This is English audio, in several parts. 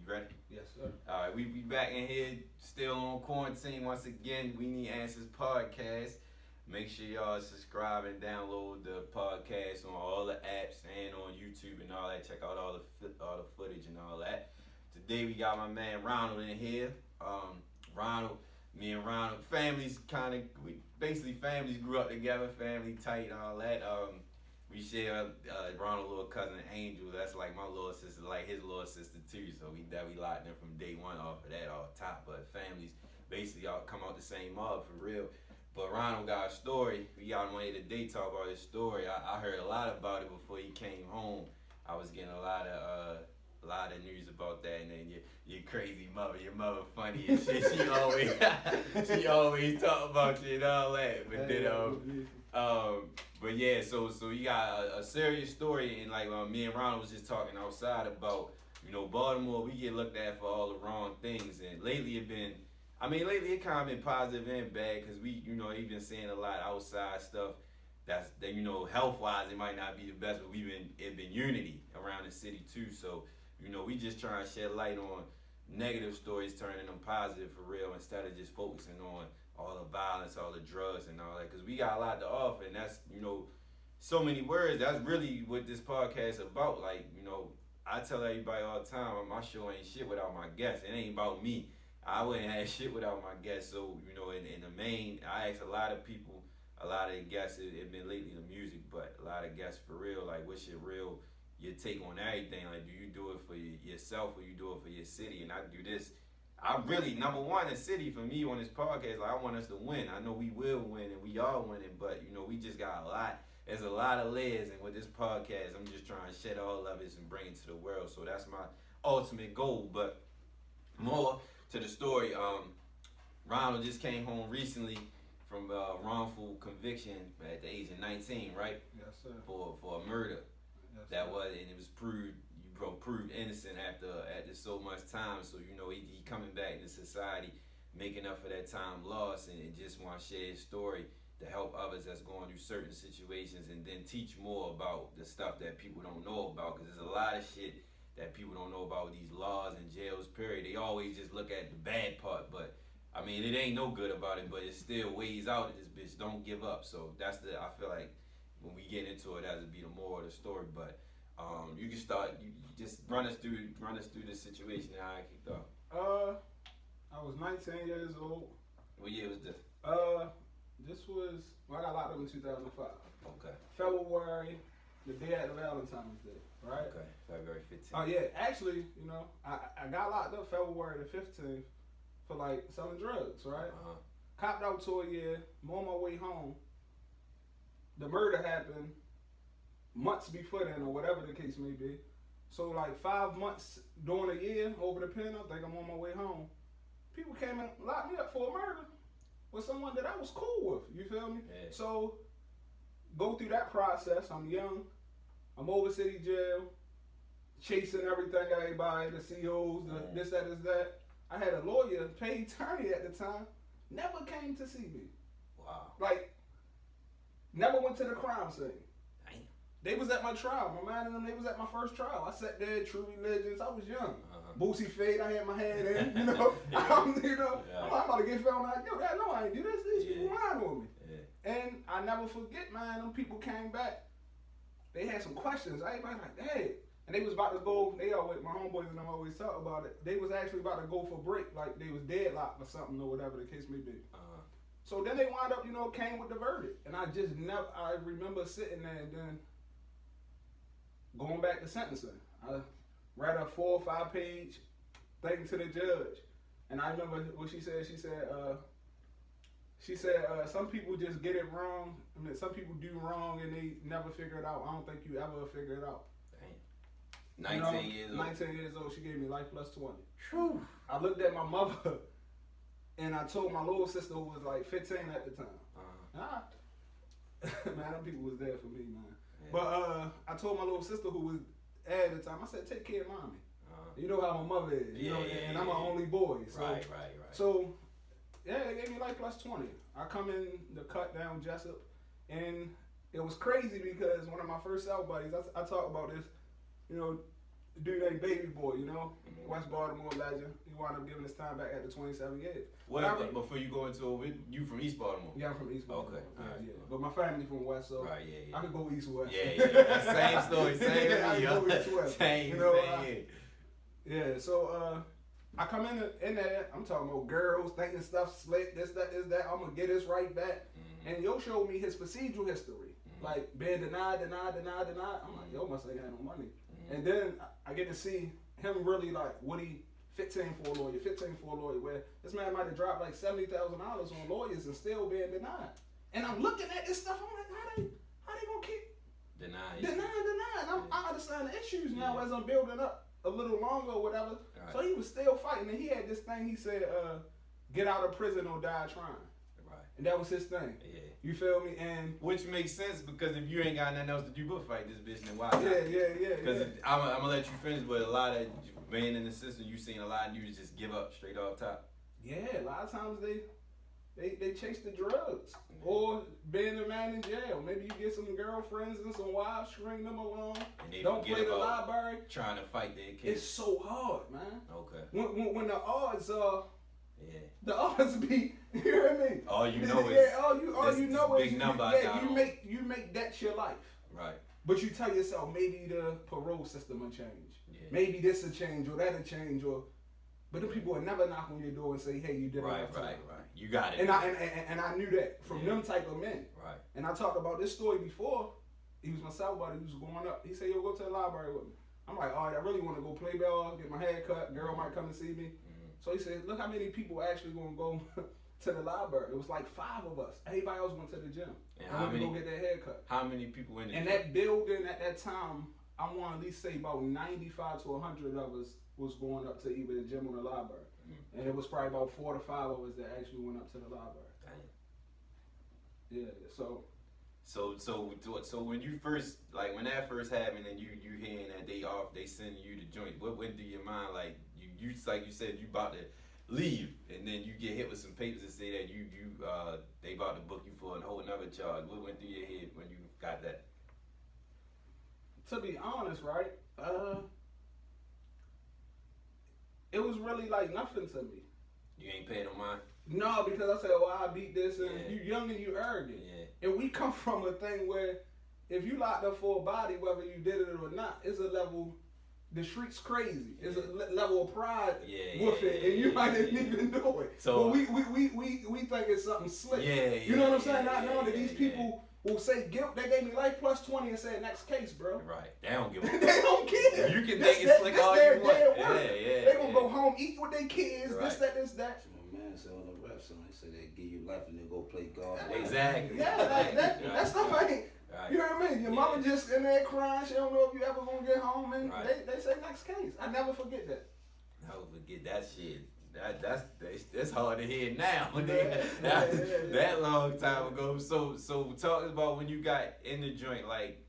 ready? Yes, sir. All right, we be back in here, still on quarantine once again. We Need Answers podcast. Make sure y'all subscribe and download the podcast on all the apps and on YouTube and all that. Check out all the footage and all that. Today we got my man Ronald in here. Me and Ronald, families grew up together, family tight and all that. We share Ronald's little cousin Angel. That's like my little sister, like his little sister too. So we locked in from day one off of that all top. But families basically all come out the same mob for real. But Ronald got a story. We got him here today talk about his story. I heard a lot about it before he came home. I was getting a lot of news about that, and then your crazy mother, your mother funny and shit. She always talk about you and all that. But then but yeah, so you got a serious story, and like me and Ronald was just talking outside about, Baltimore, we get looked at for all the wrong things, and lately it kind of been positive and bad, because we, you've been seeing a lot of outside stuff that health wise it might not be the best, but it been unity around the city too. So we just trying to shed light on negative stories, turning them positive for real, instead of just focusing on all the violence, all the drugs and all that, because we got a lot to offer, and that's, so many words. That's really what this podcast is about. Like, I tell everybody all the time, my show ain't shit without my guests. It ain't about me. I wouldn't have shit without my guests. So, in the main, I ask a lot of people, a lot of the guests, it been lately the music, but a lot of guests for real, like, what's your take on everything? Like, do you do it for yourself or you do it for your city? And I do this. I really, number one, the city for me on this podcast, like, I want us to win. I know we will win and we are winning, but, we just got a lot. There's a lot of layers, and with this podcast, I'm just trying to shed all of it and bring it to the world. So that's my ultimate goal. But more to the story, Ronald just came home recently from wrongful conviction at the age of 19, right? Yes, sir. For a murder. Yes, that sir. And it was proved innocent after so much time. So he coming back into society, making up for that time lost, and just want to share his story to help others that's going through certain situations, and then teach more about the stuff that people don't know about, because there's a lot of shit that people don't know about with these laws and jails, period. They always just look at the bad part, but it ain't no good about it, but it's still ways out of this bitch. Don't give up. So I feel like when we get into it, that would be the moral of the story. But you can start, you just run us through this situation and how I kicked off. I was 19 years old. What year was this? I got locked up in 2005. Okay. February, the day after Valentine's Day, right? Okay, February 15th. Oh yeah, actually, I got locked up February the 15th for like selling drugs, right? Copped out to a year. I'm on my way home. The murder happened months before then, or whatever the case may be. So like 5 months during a year over the pen, I think I'm on my way home. People came and locked me up for a murder with someone that I was cool with. You feel me? Yeah. So go through that process. I'm young. I'm over city jail, chasing everything, everybody, the COs, this, that. I had a lawyer, paid attorney at the time, never came to see me. Wow. Like, never went to the crime scene. Damn. They was at my trial. My man and them, they was at my first trial. I sat there, True Religions. I was young. Boosie Fade, I had my head in, I'm about to get found out. Yo, no, I ain't do this. These people lying on me. Yeah. And I never forget, man, them people came back. They had some questions. Everybody like, hey. And they was about to go, my homeboys and them always talk about it. They was actually about to go for break, like they was deadlocked or something or whatever the case may be. So then they wound up, came with the verdict. And I remember sitting there and then going back to sentencing. I read a 4 or 5 page thing to the judge. And I remember what she said. She said, some people just get it wrong. Some people do wrong and they never figure it out. I don't think you ever figure it out. Damn. 19 years old. 19 years old. She gave me life plus 20. Whew. I looked at my mother and I told my little sister, who was like 15 at the time. Man, them people was there for me, man. Yeah. But I told my little sister, who was at the time, I said, take care of mommy. You know how my mother is, and I'm an only boy. So, right. So, yeah, they gave me life plus 20. I come in the cut down Jessup, and it was crazy because one of my first cell buddies, I talk about this, dude named Baby Boy, you know, West Baltimore legend. He wound up giving his time back after 27 years. Well, before you go into it, you from East Baltimore? Yeah, I'm from East Baltimore. Okay, Yeah. But my family from West, so I could go East West. Same story, same I could go East West. Same, you know, same. Yeah, so I come in there, I'm talking about girls thinking stuff slick, this, that, I'm gonna get this right back. And Yo showed me his procedural history. Like being denied. I'm like, Yo must ain't had no money. And then I get to see him really like what he 15 for a lawyer, where this man might have dropped like $70,000 on lawyers and still being denied. And I'm looking at this stuff, I'm like, how they gonna keep denying? And I understand the issues now as I'm building up a little longer or whatever. Right. So he was still fighting, and he had this thing. He said, "Get out of prison or die trying." Right. And that was his thing. Yeah. You feel me? And which makes sense because if you ain't got nothing else to do but fight this bitch, then why? Yeah. Because I'm gonna let you finish, but a lot of being in the system, you seen a lot of dudes just give up straight off top. Yeah, a lot of times they chase the drugs or being a man in jail. Maybe you get some girlfriends and some wives, string them along. And they don't play the library. Trying to fight their kids. It's so hard, man. Okay. When the odds are, the odds be, you hear me? All you know is all you know is big number. You make that your life. Right. But you tell yourself maybe the parole system will change. Yeah. Maybe this will change or that'll change or. But the people will never knock on your door and say, "Hey, you did it right." You got it. And I knew that from them type of men. Right. And I talked about this story before. He was my South buddy. He was going up. He said, "Yo, go to the library with me." I'm like, "All right, I really want to go play ball, get my hair cut. Girl might come and see me." So he said, "Look how many people actually gonna go to the library." It was like 5 of us. Everybody else went to the gym. And how many go get their hair cut? How many people went in? And that building at that time, I want to at least say about 95 to 100 of us was going up to either the gym or the library. And it was probably about 4 to 5 of us that actually went up to the library. Dang. Yeah, so when you first, like when that first happened and you hearing that they sending you the joint, what went through your mind? Like you like you said you about to leave and then you get hit with some papers that say that they about to book you for a whole another charge. What went through your head when you got that? To be honest, right? It was really like nothing to me. You ain't paying no mind? No, because I said, well, I beat this, and you young and you arrogant. Yeah. And we come from a thing where if you locked up for a body, whether you did it or not, it's a level, the street's crazy. It's a level of pride with it, and you might not even do it. So we think it's something slick. You know what I'm saying? Not knowing that these people will say guilt. They gave me life plus 20 and said next case, bro. Right. They don't give a fuck. They don't care. You can think it's slick all you want. They gonna go home, eat with their kids, this, that. My man said on the rep song, he said they give you life and then go play golf. Exactly. Yeah, like that stuff ain't. Right. You hear me? Your mama just in there crying. She don't know if you ever gonna get home, and they say next case. I never forget that. Never forget that shit. That's hard to hear now. That long time ago. So talk about when you got in the joint, like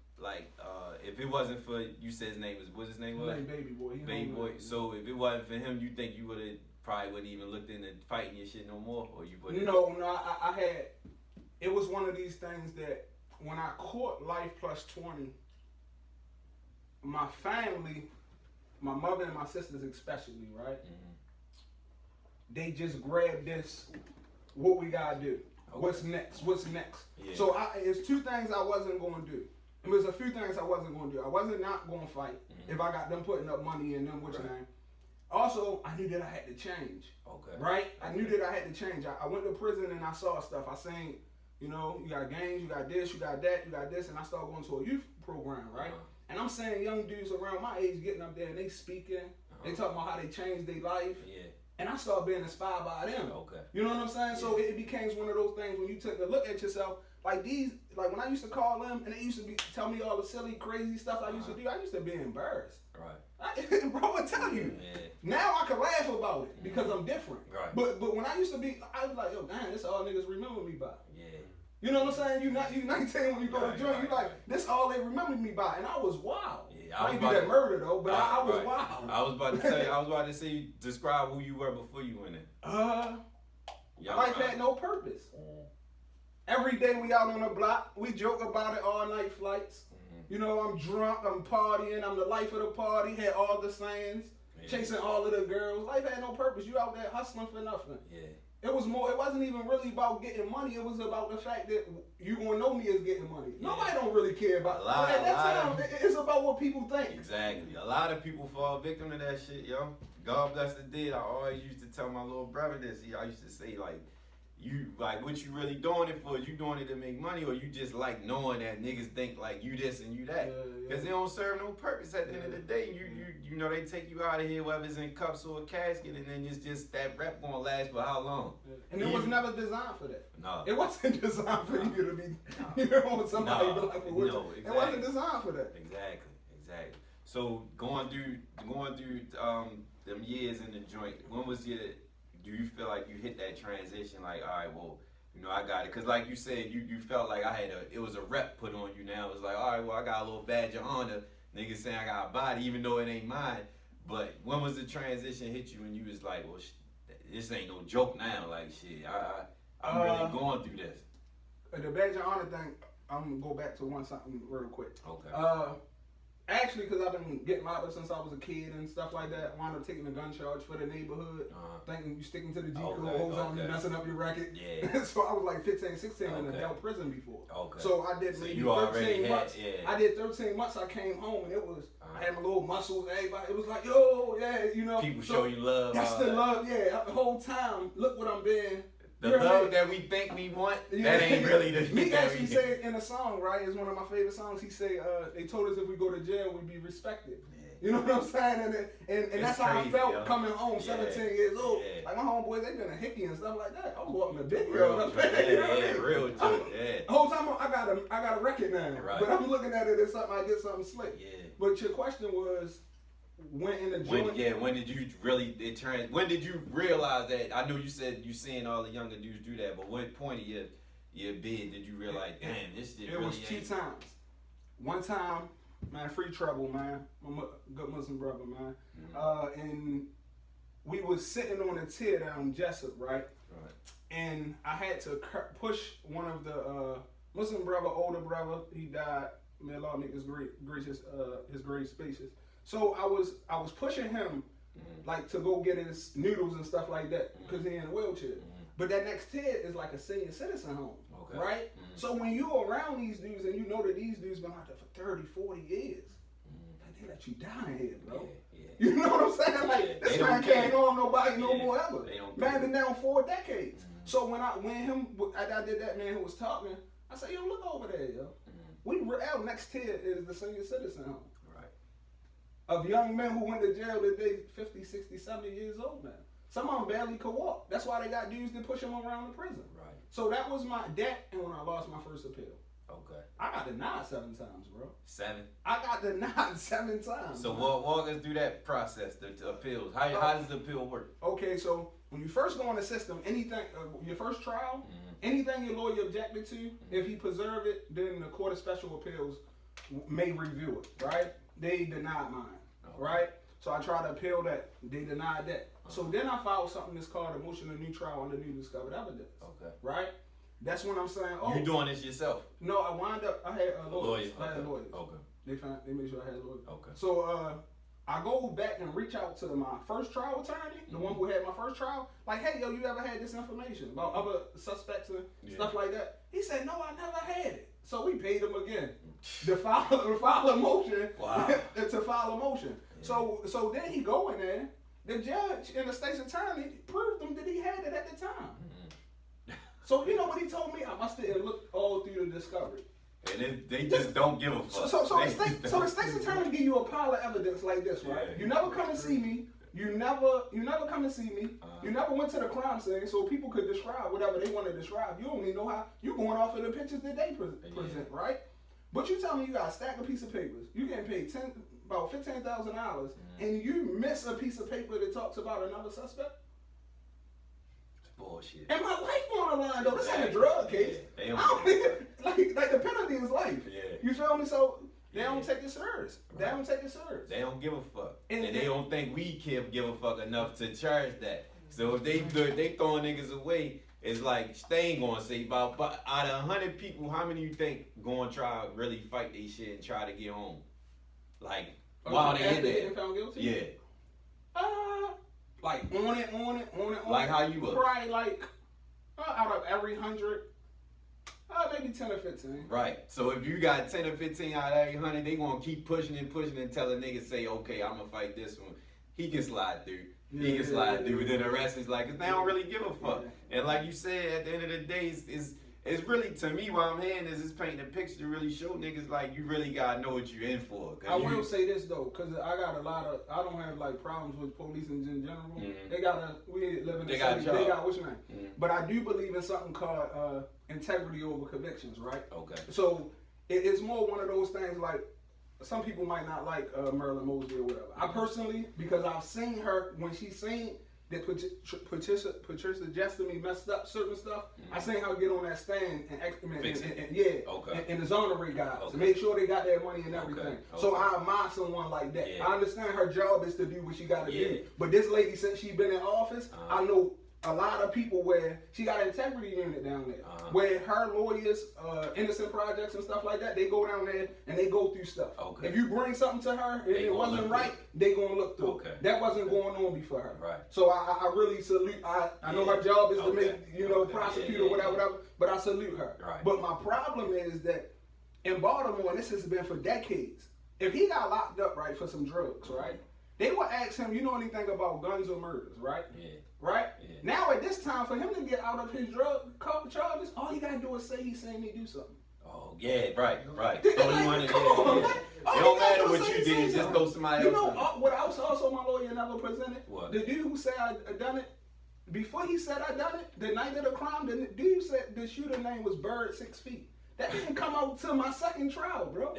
if it wasn't for, you said his name was, what's his name was? Baby Boy. Baby Boy. So if it wasn't for him, you think you probably wouldn't even looked into fighting your shit no more, or you wouldn't? No, I had. It was one of these things that when I caught life plus 20, my family, my mother and my sisters especially, right? Mm-hmm. They just grabbed this. What we gotta do? Okay. What's next? Yeah. So it's 2 things I wasn't going to do. And there's a few things I wasn't going to do. I wasn't not going to fight if I got them putting up money in them, name. Also, I knew that I had to change. Okay. Right? I knew that I had to change. I went to prison and I saw stuff. I seen, you got gangs, you got this, you got that, you got this, and I started going to a youth program, right? And I'm saying young dudes around my age getting up there and they speaking, they talking about how they changed their life. Yeah. And I started being inspired by them. Okay. You know what I'm saying? Yeah. So it became one of those things when you took a look at yourself, like when I used to call them and they used to tell me all the silly, crazy stuff I used to do, I used to be embarrassed. Right. Bro, I tell you. Yeah. Now I can laugh about it because I'm different. Right. But when I used to be, I was like, yo, damn, this all niggas remember me by. Yeah. You know what I'm saying? You 19 when you go to joint, you like, this all they remember me by. And I was wild. I didn't do that murder though, but I was wild. I was about to say, describe who you were before you went in. Life had no purpose. Every day we out on the block, we joke about it, all night flights. You know, I'm drunk, I'm partying, I'm the life of the party, had all the sayings, chasing all of the girls. Life had no purpose. You out there hustling for nothing. Yeah. It wasn't even really about getting money. It was about the fact that you gonna know me as getting money. Yeah. Nobody don't really care about it. At that time, it's about what people think. Exactly. A lot of people fall victim to that shit, yo. God bless the dead. I always used to tell my little brother this. I used to say, like, you, like, what you really doing it for? You doing it to make money, or you just like knowing that niggas think like you this and you that? Because they don't serve no purpose at the end of the day. You know, they take you out of here, whether it's in cups or a casket, and then it's just that rep gonna last for how long? And it was never designed for that. No. It wasn't designed for you to be, you know, somebody like for which. Exactly. It wasn't designed for that. Exactly. So going through them years in the joint, when was your, do you feel like you hit that transition, like, all right, well, you know, I got it? Because like you said, you felt like it was a rep put on you now. It was like, all right, well, I got a little badge of honor. Niggas saying I got a body, even though it ain't mine. But when was the transition hit you and you was like, well, this ain't no joke now. Like, shit, I'm really going through this. The badge of honor thing, I'm going to go back to something real quick. Okay. Actually, because I've been getting locked up since I was a kid and stuff like that, I wound up taking a gun charge for the neighborhood, thinking you sticking to the G code, whole time you messing up your record. Yeah. So I was like 15, 16 in adult prison before. Okay. So I did maybe 13 months. I did 13 months. I came home and it was, I had my little muscles, everybody. It was like, yo, yeah, you know. People show you love. That's the love, yeah. The whole time, look what I'm being. The love that we think we want, that ain't really the He actually said in a song, right? It's one of my favorite songs. He say, they told us if we go to jail, we'd be respected. Yeah. You know what I'm saying? And that's how I felt coming home, 17 years old. Yeah. Like my homeboys, they been a hickey and stuff like that. I was walking the big girl. Real joke. Yeah. The whole time I got a record now, right. But I'm looking at it as something I did something slick. Yeah. But your question was, when in the joint? When did you really when did you realize that? I know you said you seeing all the younger dudes do that, but what point of your bid did you realize, damn, this shit really was 2 times. One time, man, free trouble, man. My good Muslim brother, man. Mm-hmm. And we was sitting on a tier down Jessup, right? And I had to push one of the Muslim brother, older brother. He died. May Allah make his grave spacious. So I was pushing him, like, to go get his noodles and stuff like that, because he's in a wheelchair. But that next tier is like a senior citizen home, right? So when you're around these dudes and you know that these dudes been out there for 30, 40 years, they let you die in here, bro. Yeah. You know what I'm saying? Like, this man can't harm nobody no more ever. Man been down 4 decades. So when I did that, man who was talking, I said, yo, look over there, yo. Our next tier is the senior citizen home. Of young men who went to jail that they 50, 60, 70 years old now. Some of them barely could walk. That's why they got dudes to push them around the prison. Right. So that was and when I lost my first appeal. Okay. I got denied 7 times, bro. 7? I got denied 7 times. So walk us through that process, the appeals. How does the appeal work? Okay, so when you first go in the system, anything, your first trial, anything your lawyer objected to, if he preserved it, then the Court of Special Appeals may review it, right? They denied mine. Right? So I tried to appeal that. They denied that. So then I filed something that's called a motion of new trial under new discovered evidence. Okay. Right? That's when I'm saying, you doing this yourself? No, I had lawyers. I had lawyers. Okay. They made sure I had lawyers. Okay. So I go back and reach out to my first trial attorney, the one who had my first trial. Like, hey, yo, you ever had this information about other suspects and stuff like that? He said, no, I never had it. So we paid him again to file a motion. Wow. To file a motion. Yeah. So then he go in there. The judge and the state's attorney proved him that he had it at the time. Mm-hmm. So you know what he told me? I must have looked all through the discovery. And they just don't give a fuck. So the state's attorney give you a pile of evidence like this, right? Yeah. You never come and see me. You never come and see me. You never went to the crime scene so people could describe whatever they want to describe. You don't even know how. You going off of the pictures that they present, right? But you tell me you got a stack of piece of papers. You getting paid about $15,000, and you miss a piece of paper that talks about another suspect. It's bullshit. And my life on the line though. This ain't a drug case. Yeah, like the penalty is life. Yeah. You feel me? So they don't take it serious. Right. They don't take it serious. They don't give a fuck, and they don't think we can give a fuck enough to charge that. So if they throwing niggas away, it's like they ain't gonna say about. But out of 100 people, how many you think gonna try to really fight they shit and try to get home? Like while they in there? Found guilty? Yeah. Like on it. Like how you was? Probably like out of every 100, maybe 10 or 15. Right. So if you got 10 or 15 out of every 100, they gonna keep pushing until a nigga say, okay, I'm gonna fight this one. He can slide through. He can slide through. But then the rest is like, 'cause they don't really give a fuck. And like you said, at the end of the day, it's really, to me, what I'm hearing is it's painting a picture to really show niggas like you really gotta know what you're in for. I will say this though, because I got I don't have like problems with police in general. Mm-hmm. We live in the city. They got what's your name? Mm-hmm. But I do believe in something called integrity over convictions, right? Okay. So it's more one of those things like, some people might not like Marilyn Mosley or whatever. I personally, because I've seen her when she seen that Patricia Jestemy messed up certain stuff. I seen her get on that stand and exonerate guys to make sure they got their money and everything. So I admire someone like that. I understand her job is to do what she got to do. But this lady, since she been in office, I know a lot of people where she got an integrity unit down there, where her lawyers, innocent projects and stuff like that, they go down there and they go through stuff. If you bring something to her and it wasn't right, they gonna look through. That wasn't going on before her. Right. So I really salute. I know her job is to make prosecute or whatever, but I salute her. Right. But my problem is that in Baltimore, and this has been for decades, if he got locked up right for some drugs, right, they would ask him, you know anything about guns or murders, right? Yeah. Right? Yeah. Now at this time, for him to get out of his drug charges, all he gotta do is say he's saying he do something. Oh yeah, right. So you want to it don't matter what you did, just throw somebody else. You know what else also my lawyer never presented? What? The dude who said I done it, before he said I done it, the night of the crime, the dude said the shooter name was Bird 6 feet. That didn't come out till my second trial, bro.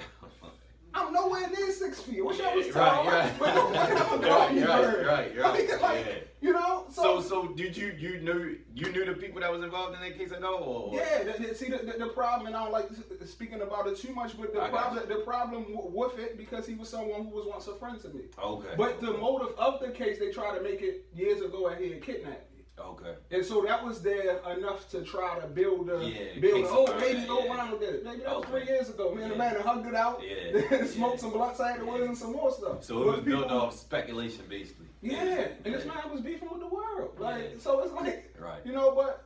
I'm nowhere near 6 feet. Wish I was tall. Right. But no one ever called me Bird. Right. You know. So did you knew the people that was involved in that case at all? Or? Yeah. See the problem, and I don't like speaking about it too much, but the problem with it, because he was someone who was once a friend to me. Okay. But the motive of the case, they tried to make it years ago that he had kidnapped me. Okay. And so that was there enough to try to build maybe Ronald did it. Maybe that was 3 years ago. Me and the man hugged it out, smoked some blunts afterwards and some more stuff. So it was built off speculation basically. Yeah. And this man was beefing with the world. So it's like, you know, but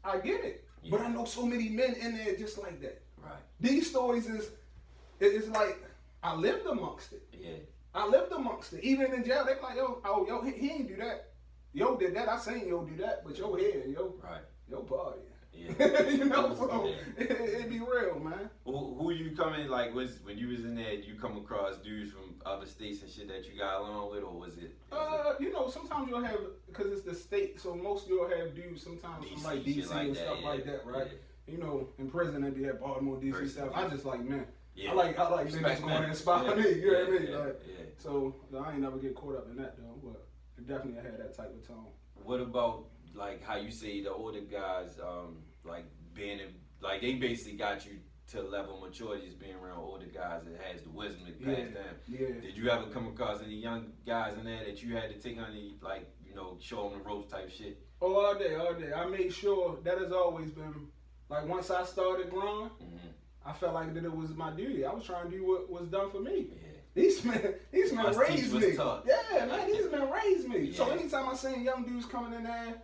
I get it. Yeah. But I know so many men in there just like that. Right. These stories it's like I lived amongst it. Yeah. I lived amongst it. Even in jail, they like, yo, he ain't do that. Yo did that, I seen yo do that, but yo here, yo party. Yeah. You know, so it be real, man. Who you coming, like, when you was in there, you come across dudes from other states and shit that you got along with, or was it? You know, sometimes you'll have, because it's the state, so most you'll have dudes sometimes from like DC like and that, stuff like that, right? Yeah. You know, in prison they be at Baltimore, DC stuff. I just like, man. Yeah. I like men that's going to inspire me, you know what I mean? So I ain't never get caught up in that though, but definitely I had that type of tone. What about like how you say the older guys, like being like they basically got you to the level of maturity as being around older guys that has the wisdom to pass down. Yeah. Did you ever come across any young guys in there that you had to take on the, like, you know, show them the ropes type shit? Oh, all day. I made sure that has always been, like, once I started growing, I felt like that it was my duty. I was trying to do what was done for me. Yeah. These men raised me. Yeah, man, these men raised me. Yeah. So anytime I seen young dudes coming in there,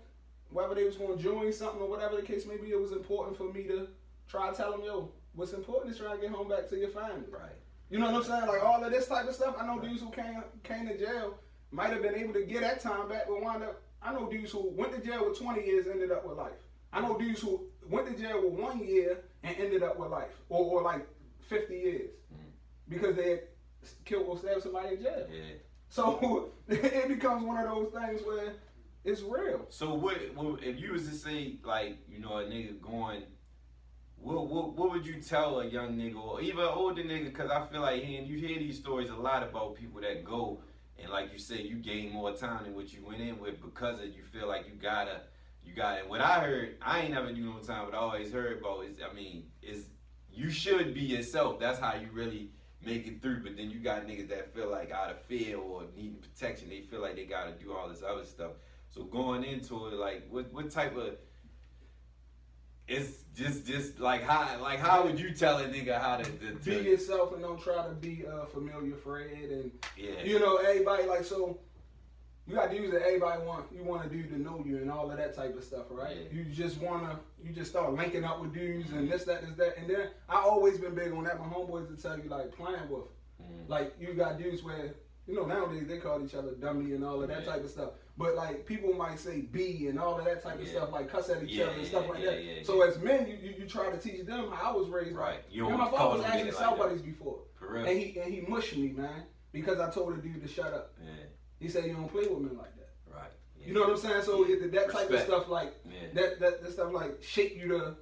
whether they was going to join something or whatever the case may be, it was important for me to try to tell them, yo, what's important is trying to get home back to your family. Right. You know what I'm saying? Like all of this type of stuff. I know dudes who came to jail might have been able to get that time back, but wound up. I know dudes who went to jail with 20 years ended up with life. I know dudes who went to jail with 1 year and ended up with life, or like 50 years, because they had killed or stabbed somebody in jail. Yeah. So it becomes one of those things where it's real. So what if you was to say, like, you know, a nigga going, what would you tell a young nigga or even an older nigga? Because I feel like you hear these stories a lot about people that go and, like you said, you gain more time than what you went in with because of you feel like you got it. What I heard, I ain't never do no time, but I always heard about is you should be yourself. That's how you really make it through. But then you got niggas that feel like out of fear or needing protection, they feel like they got to do all this other stuff. So going into it, like, what type of it's just like how would you tell a nigga how to be yourself and don't try to be familiar Fred and yeah. you know everybody like so. You got dudes that everybody want to do to know you and all of that type of stuff, right? Yeah. You just start linking up with dudes and this, that, and then I always been big on that. My homeboys would tell you like playing with, like you got dudes where you know nowadays they call each other dummy and all of that type of stuff. But like people might say B and all of that type of stuff, like cuss at each other and stuff like that. So as men, you try to teach them how I was raised. Right. You know, my father was actually cell buddies before, for real. and he mushed me, man, because I told the dude to shut up. Yeah. He said you don't play with men like that. Right. Yeah. You know what I'm saying? So that type of stuff like yeah. that stuff like shape you to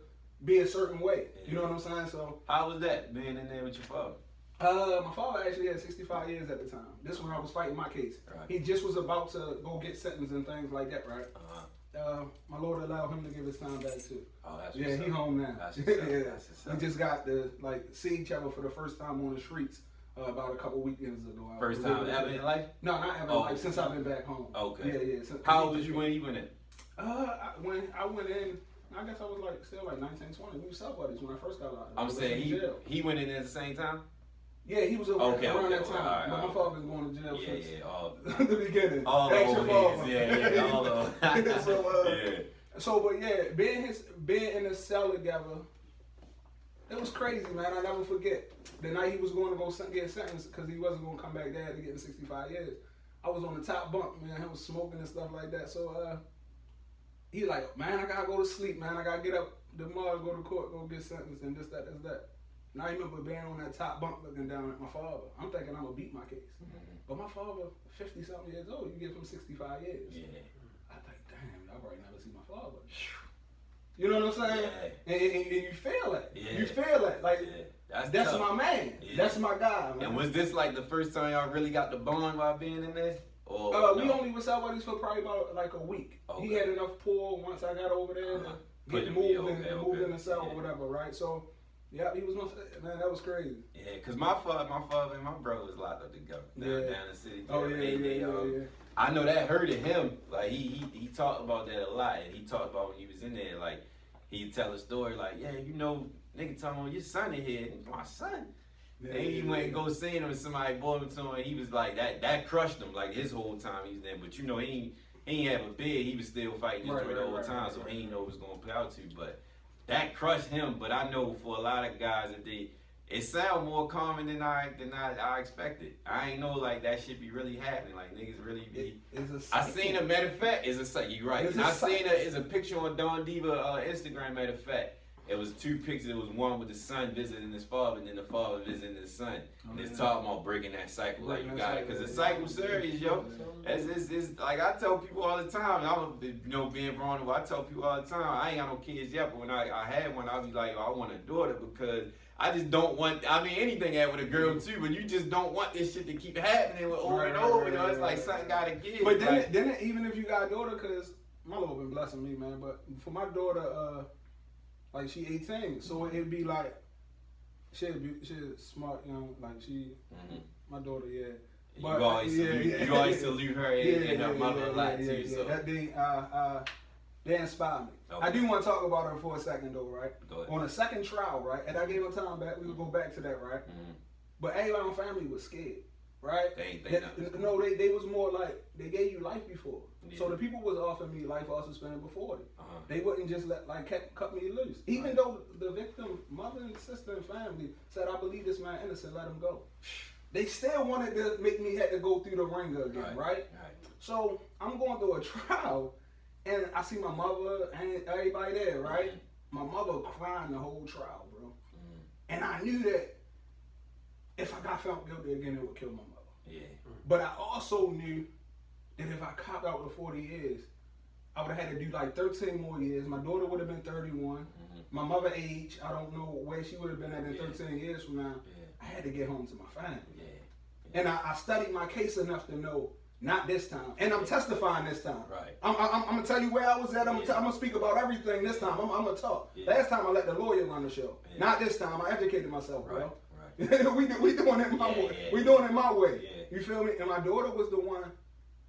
be a certain way. Yeah. You know what I'm saying? So how was that being in there with your father? My father actually had 65 years at the time. This when I was fighting my case. Right. He just was about to go get sentenced and things like that, right? My Lord allowed him to give his time back too. Oh, that's yeah, he home now. That's we just got to like see each other for the first time on the streets. About a couple weekends ago. First time ever in life? No, not ever in life. Since I've been back home. Okay. Yeah. How old was you when you went in? When I went in, I guess I was like still like 19, 20. We were cell buddies when I first got out. I'm saying he went in at the same time? Yeah, he was around that time. Right, but my father been going to jail since the beginning. All the old niggas, yeah, all the but yeah, being in the cell together, it was crazy, man. I never forget. The night he was going to go get sentenced because he wasn't going to come back there to get 65 years. I was on the top bunk, man. He was smoking and stuff like that. So he like, man, I gotta go to sleep, man. I gotta get up tomorrow, go to court, go get sentenced, and this, that. And I remember being on that top bunk looking down at my father. I'm thinking I'm gonna beat my case, but my father, 50-something years old, you give him 65 years. Yeah. I think, damn, I probably never see my father. You know what I'm saying? Yeah. And you feel it. Yeah. You feel it. Like, that's my man. Yeah. That's my guy, man. And was this like the first time y'all really got the bond while being in there? Or we only was cell buddies for probably about like a week. Okay. He had enough pull once I got over there to get moved and moved in the cell or whatever, right? So, yeah, he was man, that was crazy. Yeah, because my father and my brother was locked up together down in the city. Oh, yeah. I know that hurted him. Like he talked about that a lot, and he talked about when he was in there. Like he'd tell a story, like, yeah, you know, nigga talking about your son in here, my son. Yeah, and he went and go see him, and somebody brought him to him, and he was like, that crushed him, like his whole time he was there. But you know, he ain't have a bid. He was still fighting his the whole time, so he ain't know what was gonna play out to. But that crushed him. But I know for a lot of guys, it sound more common than I expected. I ain't know like that shit be really happening. Like niggas really be. I seen a matter of fact. You right. It's a picture on Don Diva Instagram. Matter of fact, it was two pictures. It was one with the son visiting his father, and then the father visiting his son. And it's talking about breaking that cycle. Like you got it, because the cycle's serious, yo. It's like I tell people all the time. Being vulnerable, I tell people all the time. I ain't got no kids yet, but when I had one, I'll be like, I want a daughter because I just don't want. I mean, anything had with a girl too, but you just don't want this shit to keep happening over and over. You know, it's like something gotta give. But then even if you got a daughter, because my Lord been blessing me, man. But for my daughter, like she 18, so it'd be like she's smart, you know, like she, my daughter, yeah. But you always salute her and her mother a lot too. So that they inspire me. Okay. I do want to talk about her for a second though, right? Go ahead. On the second trial, right? And I gave her time back. We would go back to that, right? But everybody in my family was scared, right? They was more like they gave you life before. Yeah. So the people was offering me life or suspended before them. They wouldn't just cut me loose. Even though the victim, mother and sister and family said, I believe this man innocent, let him go. They still wanted to make me have to go through the ringer again, right? So I'm going through a trial and I see my mother and everybody there, right? My mother crying the whole trial, bro. And I knew that if I got found guilty again, it would kill my mother. Yeah. But I also knew that if I copped out with 40 years, I would have had to do like 13 more years. My daughter would have been 31. My mother age, I don't know where she would have been at in 13 years from now. I had to get home to my family. And I studied my case enough to know, not this time. And I'm testifying this time. Right. I'm going to tell you where I was at. I'm going to speak about everything this time. I'm going to talk. Last time I let the lawyer run the show. Not this time. I educated myself, bro. we doing it my way. We doing it my way. You feel me? And my daughter was the one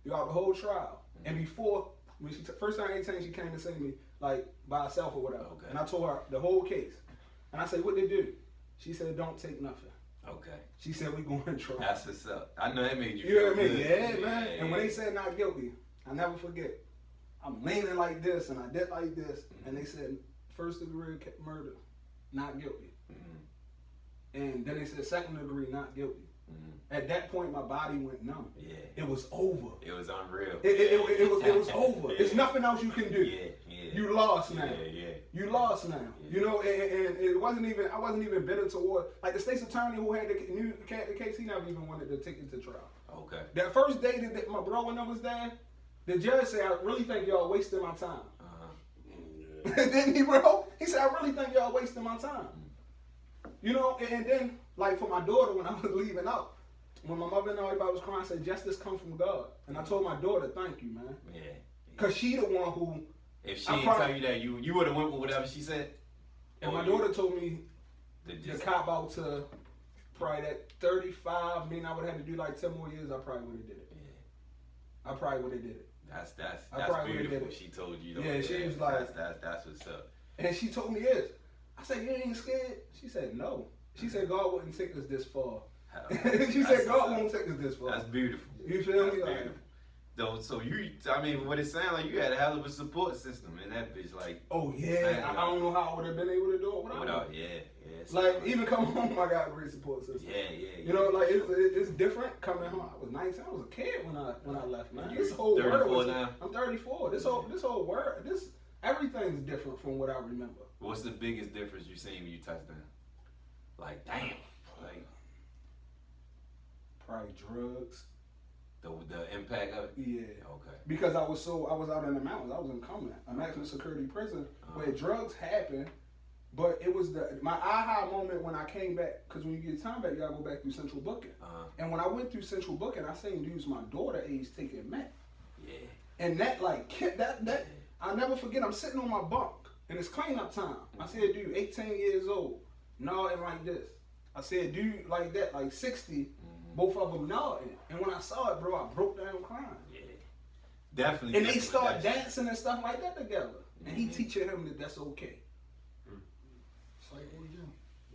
throughout the whole trial. And before when first time 18, she came to see me like by herself or whatever. Okay. And I told her the whole case. And I said, what they do? She said, don't take nothing. Okay. She said, we going to trial. That's what's up. I know that made you You know feel what I mean? good. Yeah, man. And when they said not guilty, I never forget. I'm leaning like this and I did like this. And they said, first degree murder, not guilty. And then they said second degree, not guilty. At that point, my body went numb. Yeah. It was over. It was unreal. It was over. Yeah. There's nothing else you can do. Yeah, yeah. You lost now. Yeah. You lost now. Yeah. You know, and it wasn't even, I wasn't even bitter toward, like the state's attorney who had the case, he never even wanted to take it to trial. Okay. That first day that my bro and them was there, the judge said, I really think y'all wasting my time. Didn't he, bro? He said, I really think y'all wasting my time. You know, and then, like for my daughter, when I was leaving out, when my mother and everybody was crying, I said, justice comes from God. And I told my daughter, thank you, man. Yeah. Because she the one who... If she didn't tell you that, you would have went with whatever she said? And my daughter told me to cop out to probably that 35, meaning I would have had to do like 10 more years, I probably would have did it. Yeah. I probably would have did it. That's It. beautiful. She told you. Yeah, she was like... That's what's up. And she told me this. I said, you ain't scared? She said, no. She said, God wouldn't take us this far. She said, God won't take us this far. That's beautiful. You feel me? Like, so what it sounded like, you had a hell of a support system in that bitch. Like, oh yeah, I don't know how I would have been able to do it without. Yeah. Like even coming home, I got a great support system. Yeah. You know, like it's different coming home. I was 19. I was a kid when I left, man. This whole 34 world. now? I'm 34. This whole world. Everything's different from what I remember. What's the biggest difference you seen when you touched down? Like, damn. Like, probably drugs. The impact of it? Yeah. Okay. Because I was out in the mountains. I was in Cumberland, a maximum security prison where drugs happen. But it was my aha moment when I came back. Because when you get time back, you gotta go back through central booking. And when I went through central booking, I seen dudes my daughter age taking meth. Yeah. And that I'll never forget. I'm sitting on my bunk and it's cleanup time. I said, dude, 18 years old, nodding like this. I said, dude, like that, like 60. Both of them nodding. And when I saw it, bro, I broke down crying. Yeah. Definitely. And they start dancing and stuff like that together. And he teaching him that that's okay. It's like, what you doing?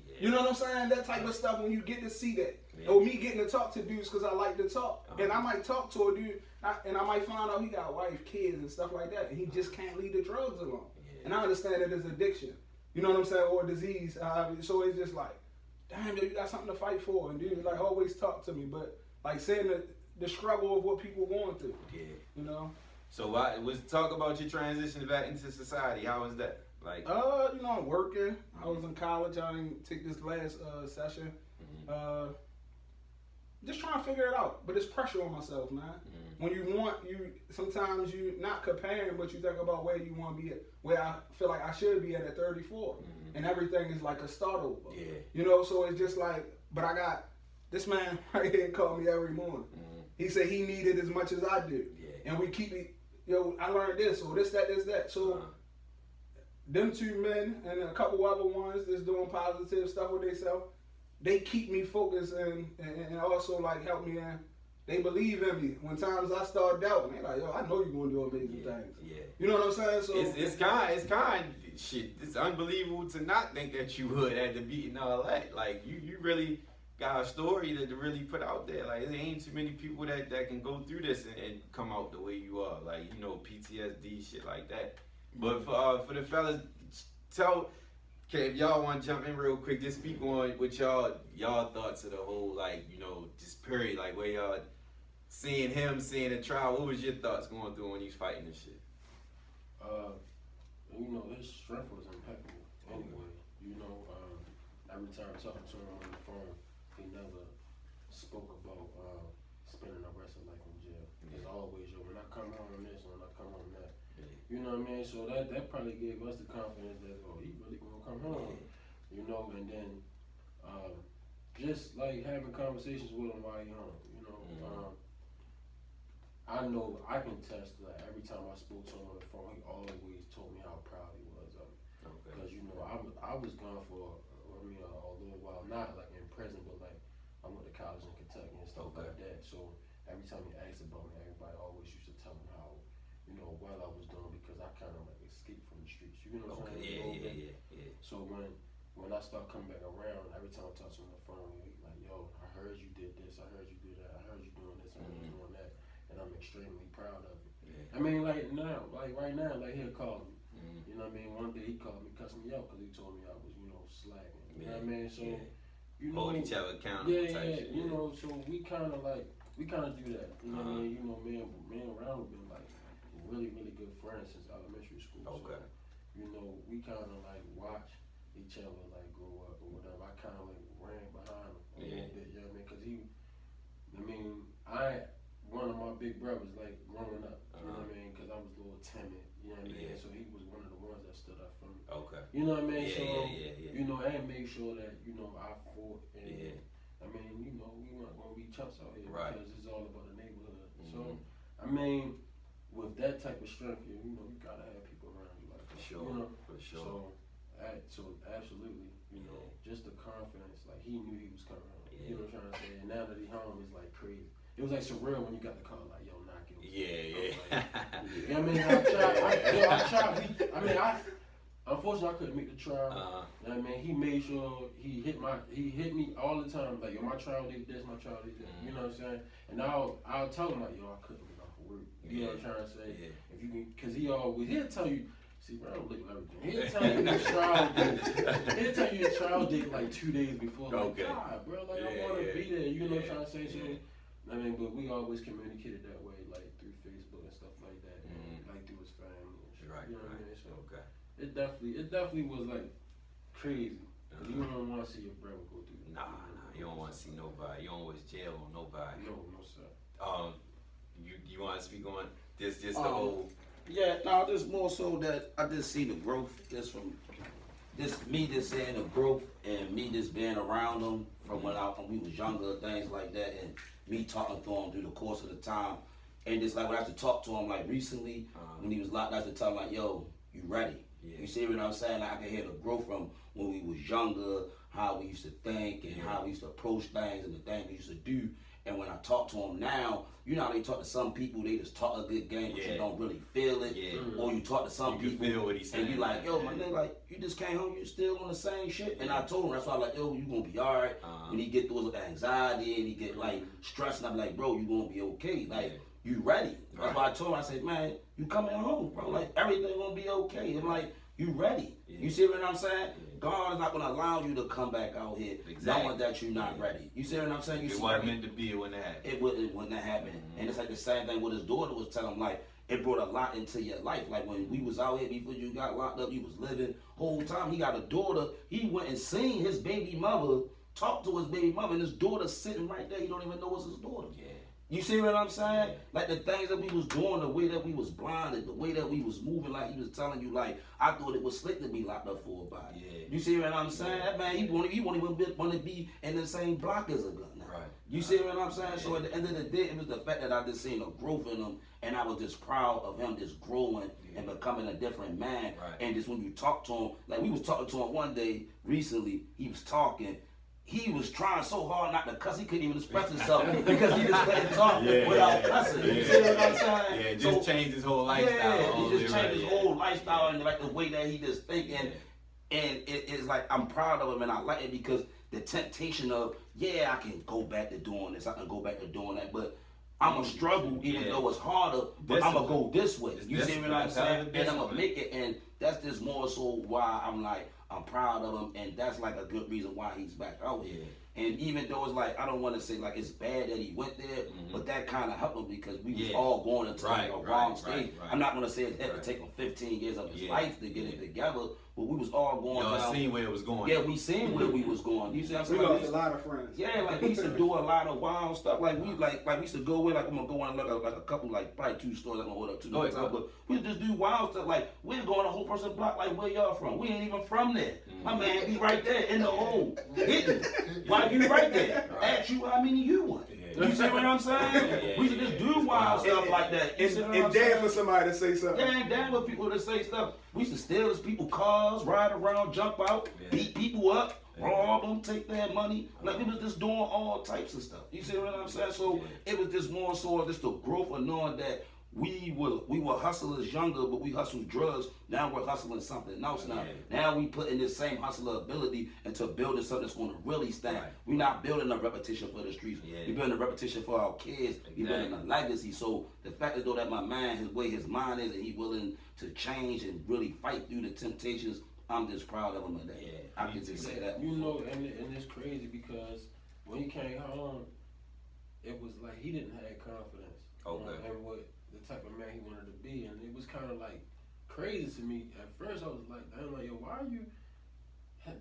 Yeah. You know what I'm saying? That type of stuff when you get to see that. Yeah. Or me getting to talk to dudes because I like to talk. And I might talk to a dude and I might find out he got a wife, kids, and stuff like that. And he just can't leave the drugs alone. Yeah. And I understand that it's addiction. You know what I'm saying? Or disease. So it's just like, damn, you got something to fight for. And dude, like, always talk to me. But, like, saying the struggle of what people going through. Yeah. You know? So, talk about your transition back into society. How was that? Like, you know, I'm working. I was in college. I didn't take this last session. Just trying to figure it out. But it's pressure on myself, man. When sometimes you not comparing, but you think about where you want to be at, where I feel like I should be at 34. And everything is like a start over. Yeah. You know, so it's just like, but I got this man right here called me every morning. He said he needed as much as I do. Yeah. And we keep it, I learned this, or this, that. So them two men and a couple other ones that's doing positive stuff with themselves, they keep me focused and also like help me in. They believe in me. When times I start doubting, they like, yo, I know you're gonna do amazing things. Yeah. You know what I'm saying? So it's unbelievable to not think that you would at the beat and all that. Like you really got a story to really put out there. Like there ain't too many people that can go through this and come out the way you are. Like, PTSD, shit like that. But for the fellas, if y'all want to jump in real quick, just speak on what y'all thoughts of the whole, just period, like where y'all seeing the trial. What was your thoughts going through when he was fighting this shit? His strength was impeccable. Anyway, every time talking to him on the phone, he never spoke about spending the rest of life in jail. It's always, when I come home on this, when I come on that. You know what I mean? So that probably gave us the confidence that, he really gonna come home. And then just like having conversations with him while he's home. I know I can test that every time I spoke to him on the phone, he always told me how proud he was of me. Because I was gone for a little while, not like in prison, but like I went to college in Kentucky and stuff like that. So every time he asked about me, everybody always used to tell him how while I was doing because I kind of like escaped from the streets. You know what I'm saying? Yeah. So when I start coming back around, every time I talk to him on the phone, he like, yo, I heard you did this, I heard you do that, I heard you doing this, I heard you doing that, and I'm extremely proud of it. Yeah. I mean, like now, like right now, like he'll call me. You know what I mean? One day he called me, cussed me out because he told me I was, slacking. You know what I mean? So, you know, hold each other accountable. Shit. You know, so we kind of do that. You know what I mean? You know, me and Ronald been like really, really good friends since elementary school. Okay. So, you know, we kind of like watch each other like grow up or whatever. I kind of like ran behind him a little bit. You know what I mean? Because one of my big brothers like growing up. You know what I mean? Because I was a little timid. You know what I mean? So he was one of the ones that stood up for me. Okay. You know what I mean? Yeah. You know, and make sure that, I fought. And, I mean, we weren't going to be chumps out here because it's all about the neighborhood. So, I mean, with that type of strength, you got to have people around you like that. For sure. So absolutely, just the confidence. Like, he knew he was coming home. You know what I'm trying to say? And now that he's home, it's like crazy. It was like surreal when you got the call, like, yo, knock it. Yeah. You know what I mean? I tried. Unfortunately, I couldn't make the trial. You know what I mean? He made sure he hit me all the time. Like, yo, my trial date this, my trial date that. You know what I'm saying? And I'll tell him, like, yo, I couldn't get off of work. You know what I'm trying to say? Yeah. If you can, because he'll tell you, see, bro, I don't look at everything. He'll tell you the trial date. He'll tell you the trial date like 2 days before. Like, God, bro, like, I want to be there. You know what I'm trying to say? So, I mean, but we always communicated that way, like through Facebook and stuff like that, and like through his family and shit. Right. You know what I mean? So Okay. it definitely was like crazy. You don't want to see your brother go through that. Nah. You don't want to see nobody. You don't wish jail on nobody. No, sir. You want to speak on this? Just the whole. Yeah, no, just more so that I just see the growth just from me just seeing the growth and me just being around them from when we was younger, things like that, and me talking to him through the course of the time. And just like when I used to talk to him like recently, when he was locked, I used to tell him like, yo, you ready? Yeah. You see what I'm saying? Like, I can hear the growth from when we was younger, how we used to think and how we used to approach things and the things we used to do. And when I talk to him now, you know how they talk to some people, they just talk a good game, but you don't really feel it. Yeah. Or you talk to some people feel what he's saying, and you like, yo, my nigga, like, you just came home, you still on the same shit. And I told him, that's why I like, yo, you gonna be all right. When he get through his anxiety and he get like stressed, and I'm like, bro, you gonna be okay. Like, you ready. That's why I told him, I said, man, you coming home, bro. Like, everything gonna be okay. I'm like, you ready. You see what I'm saying? God is not going to allow you to come back out here knowing that you're not ready. You see what I'm saying? It wasn't meant to be, it wouldn't have happened. It wouldn't have happened. And it's like the same thing with his daughter was telling him, like, it brought a lot into your life. Like, when we was out here before you got locked up, you was living. Whole time he got a daughter, he went and seen his baby mother, talk to his baby mother, and his daughter sitting right there. He don't even know it's his daughter. Yeah. You see what I'm saying? Like, the things that we was doing, the way that we was blinded, the way that we was moving, like he was telling you, like, I thought it was slick to be locked up for a body. Yeah. You see what I'm saying? That man, he won't even want to be in the same block as a gun now. Right. You see what I'm saying? So at the end of the day, it was the fact that I just seen a growth in him, and I was just proud of him just growing and becoming a different man. Right. And just when you talk to him, like we was talking to him one day recently, he was talking. He was trying so hard not to cuss, he couldn't even express himself because he just couldn't talk without cussing. You see what I'm saying? Yeah, just changed his whole lifestyle. Yeah, he just changed his whole lifestyle and like the way that he just think. And it's like, I'm proud of him and I like it because the temptation of, I can go back to doing this, I can go back to doing that, but I'm going to struggle even though it's harder, but I'm going to go this way. You see what I'm saying? And I'm going to make it, and that's just more so why I'm like, I'm proud of him, and that's like a good reason why he's back out here. And even though it's like, I don't want to say like it's bad that he went there, but that kind of helped him because we was all going into a wrong stage. I'm not going to say it had to take him 15 years of his life to get it together, but we was all going down. Y'all seen where it was going. Yeah, we seen where we was going. You see what I'm saying? We lost a lot of friends. Yeah, like we used to do a lot of wild stuff. Like we used to go in, like I'm gonna go in and look at like a couple, like probably 2 stores. I'm gonna hold up 2 times, but we just do wild stuff. Like we're going a whole person block. Like where y'all from? We ain't even from there. My man be right there in the hole, hitting. Like you right there. Ask you how many you want. You see what I'm saying? We should just do wild stuff like that. And damn for somebody to say something. Yeah, and damn for people to say stuff. We used to steal these people cars, ride around, jump out, beat people up, rob them, take their money. Like we was just doing all types of stuff. You see what I'm saying? So it was just more so just the growth of knowing that we were hustlers younger, but we hustled drugs. Now we're hustling something else now. Now we putting this same hustler ability into building something that's going to really stand. Right. We're not building a repetition for the streets. We're building a repetition for our kids. We're building a legacy. So the fact that though that my man, his way, his mind is, and he's willing to change and really fight through the temptations, I'm just proud of him of that. Yeah, I can just say that. You know, and it's crazy because when he came home, it was like he didn't have confidence. Okay. And what the type of man he wanted to be, and it was kind of like crazy to me. At first, I was like, I'm like, yo, why you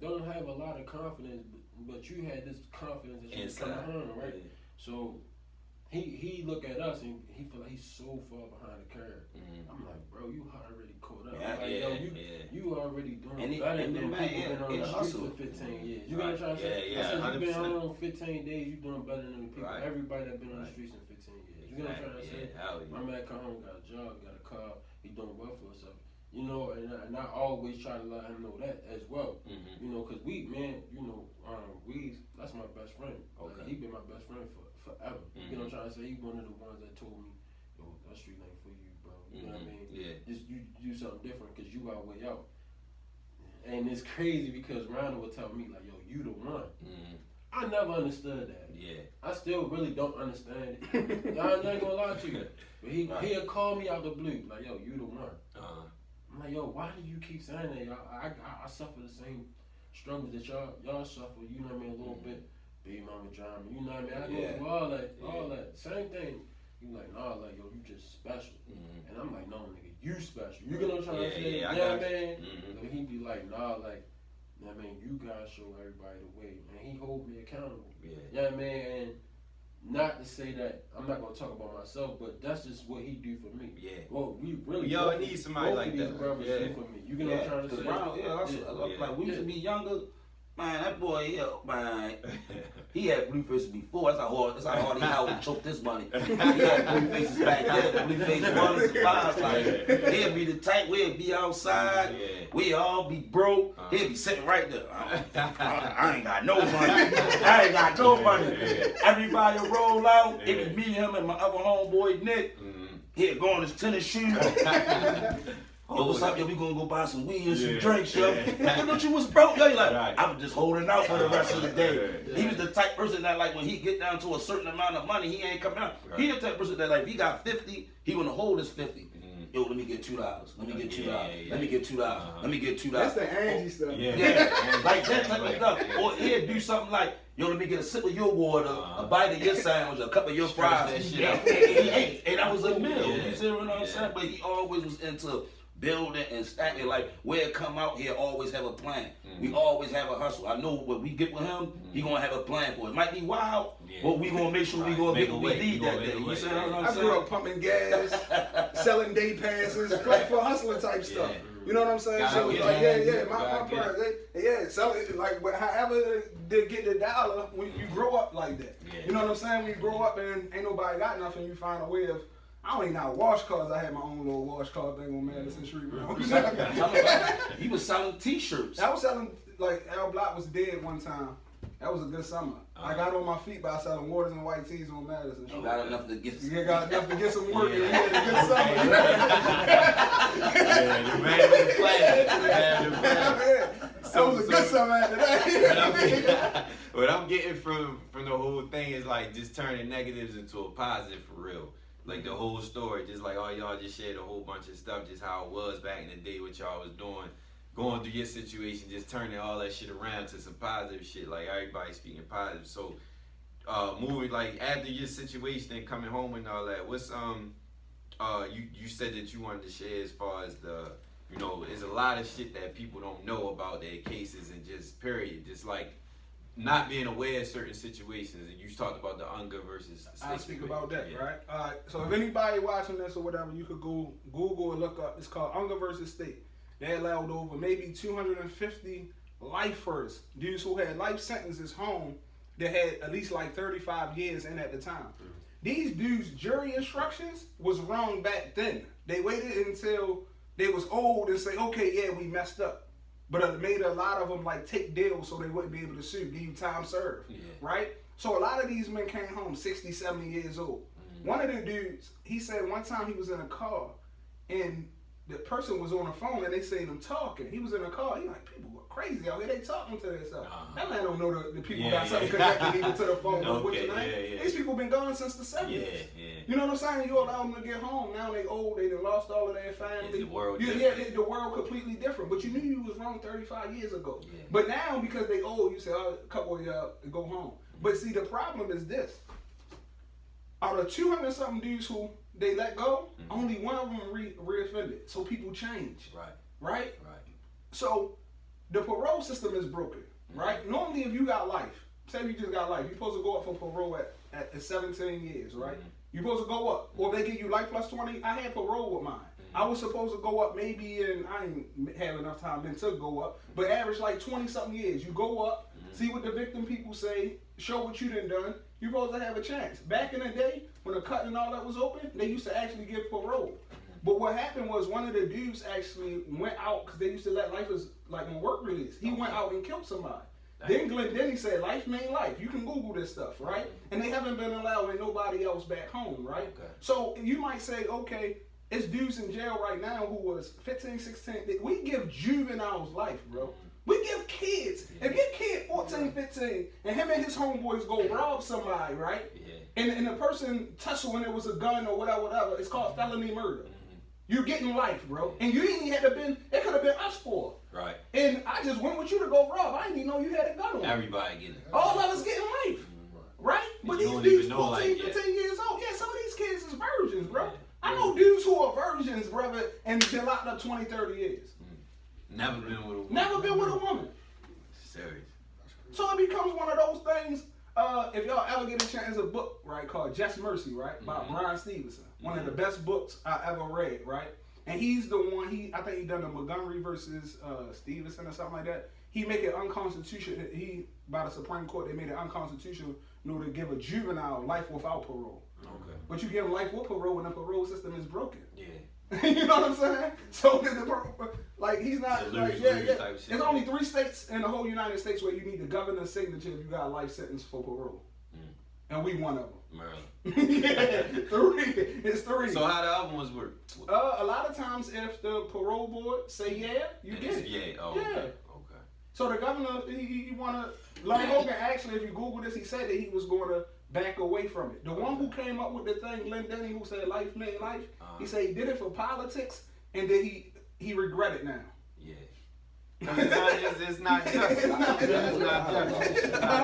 don't have a lot of confidence, but you had this confidence that you was coming home, right? Yeah. So he look at us and he feel like he's so far behind the curve. I'm like, bro, you already caught up. You already doing better than people been on the streets for 15 years. You know what I'm trying to say? I said, you been home 15 days, you doing better than the people. Everybody that been on the streets in 15 years. You know what I'm trying to say? My man come home, got a job, got a car, he doing well for himself. You know, and I always try to let him know that as well. You know, cause that's my best friend. Okay. Like, he been my best friend forever. You know what I'm trying to say? He one of the ones that told me, yo, that street ain't for you, bro. You know what I mean? Yeah. Just you do something different cause you our way out. And it's crazy because Ronald would tell me like, yo, you the one. I never understood that. Yeah. I still really don't understand it. I ain't gonna lie to you. But he'll call me out the blue, like, yo, you the one. I'm like, yo, why do you keep saying that? Y'all, I suffer the same struggles that y'all suffer, you know what I mean, a little bit. Baby mama drama, you know what I mean? I go through all that. Same thing. You like, nah, like, yo, you just special. And I'm like, no, nigga, you special. You get what I'm trying to say? Yeah, you know what I mean? And he'd be like, nah, like, you know what I mean, you gotta show everybody the way. And he hold me accountable. You know what I mean? And not to say that I'm not gonna talk about myself, but that's just what he do for me. Yeah. Well, we really y'all need somebody like that. Brothers do for me. You get what I'm trying to say? Ronald, like we used to be younger. Man, that boy, man, he had blue faces before. That's how hard he had to choke this money. He had blue faces back then, blue faces ones and fives. Like, he'd be the type, we'd be outside, we'd all be broke. He'd be sitting right there. I ain't got no money. I ain't got no money. Everybody roll out. It was me, him, and my other homeboy, Nick. He'd go on his tennis shoes. Yo, what's up, yo? We gonna go buy some weed and some drinks, yo. Don't you was broke, yo? Like, I was just holding out for the rest of the day. He was the type person that, like, when he get down to a certain amount of money, he ain't coming out. He the type person that, like, if he got 50, he wanna hold his 50. Yo, let me get $2. Let me get $2. Let me get $2. Let me get $2. That's the Angie stuff. Yeah. Like that type of stuff. Or he'd do something like, yo, let me get a sip of your water, a bite of your sandwich, a cup of your fries. That shit out. And that was a meal. You see what I'm saying? But he always was into building and stacking. Like, where it come out, he'll always have a plan. We always have a hustle. I know when we get with him, he gonna have a plan for it. It might be wild, but we gonna make sure we gonna get what we need that day. You see what I'm saying? I grew up pumping gas, selling day passes, like for hustling type stuff. You know what I'm saying? So like, my parents, selling like however they get the dollar when you grow up like that. You know what I'm saying? When you grow up and ain't nobody got nothing, you find a way of. I don't even know how to wash cars. I had my own little wash car thing on Madison Street. He was selling T-shirts. I was selling, like, Al Block was dead one time. That was a good summer. I got on my feet by selling waters and white tees on Madison Street. Got enough to get some. You got enough to get some work and we had a good summer. The man with the plan. That was a good summer after that. What I'm getting from the whole thing is like just turning negatives into a positive for real. Like the whole story, just like all y'all just shared a whole bunch of stuff, just how it was back in the day, what y'all was doing, going through your situation, just turning all that shit around to some positive shit, like everybody speaking positive. So, moving like after your situation and coming home and all that, what's you said that you wanted to share as far as the, you know, there's a lot of shit that people don't know about their cases and just period, just like. Not being aware of certain situations, and you talked about the UNGA versus state. I'll speak about that, right? All right. So if anybody watching this or whatever, you could go Google and look up. It's called UNGA versus state. They allowed over maybe 250 lifers, dudes who had life sentences home that had at least like 35 years in at the time. These dudes' jury instructions was wrong back then. They waited until they was old and say, okay, yeah, we messed up. But it made a lot of them like take deals so they wouldn't be able to sue, give you time served, right? So a lot of these men came home 60, 70 years old. One of the dudes, he said one time he was in a car and the person was on the phone and they seen him talking. He was in a car. He like, people go crazy out here. They talking to themselves. That man don't know the people got something connected even to the phone. These people been gone since the 70s. You know what I'm saying? You allow them to get home. Now they old. They done lost all of their family. The world the world completely different. But you knew you was wrong 35 years ago. But now because they old, you say, oh, a couple of y'all go home. But see, the problem is this. Out of 200 something dudes who they let go, only one of them reoffended. So people change. Right? So the parole system is broken. Right? Normally if you got life, say you just got life, you're supposed to go up for parole at 17 years, right? You're supposed to go up. Or if they give you life plus 20, I had parole with mine. I was supposed to go up maybe I ain't have enough time then to go up, but average like 20 something years. You go up, see what the victim people say, show what you done, you're supposed to have a chance. Back in the day, when the cut and all that was open, they used to actually give parole. But what happened was one of the dudes actually went out, because they used to let life as like on work release. He went out and killed somebody. Then Glendenny said, life mean life. You can Google this stuff, right? And they haven't been allowing nobody else back home, right? So you might say, okay, it's dudes in jail right now who was 15, 16. We give juveniles life, bro. We give kids. If your kid 14, 15, and him and his homeboys go rob somebody, right? And the person tussle when it was a gun or whatever, it's called felony murder. You're getting life, bro. And you ain't had to been, it could have been us four. Right. And I just went with you to go rob. I didn't even know you had a gun on. Everybody getting it. All of us getting life. Right? But these dudes 14, 15 years old. Yeah, some of these kids is virgins, bro. I know dudes who are virgins, brother, and been locked up 20, 30 years. Never been with a woman. Never been with a woman. Serious. So it becomes one of those things. If y'all ever get a chance, a book, right, called Just Mercy, right, by Brian Stevenson. One of the best books I ever read, right? And he's the one, I think he done the Montgomery versus Stevenson or something like that. He make it unconstitutional. By the Supreme Court, they made it unconstitutional in order to give a juvenile life without parole. Okay. But you give him life with parole when the parole system is broken. Yeah. You know what I'm saying? So like he's not like There's only 3 states in the whole United States where you need the governor's signature if you got a life sentence for parole, and we one of them. Maryland. Yeah, 3. It's 3. So how the other ones work? A lot of times if the parole board say you get it. Yeah. Oh, yeah. Okay. So the governor, he wanna. Larry Hogan actually, if you Google this, he said that he was going to back away from it. The one who came up with the thing, Glendenny, who said life made life, he said he did it for politics, and then he regret it now. Yeah. It's not just. It's not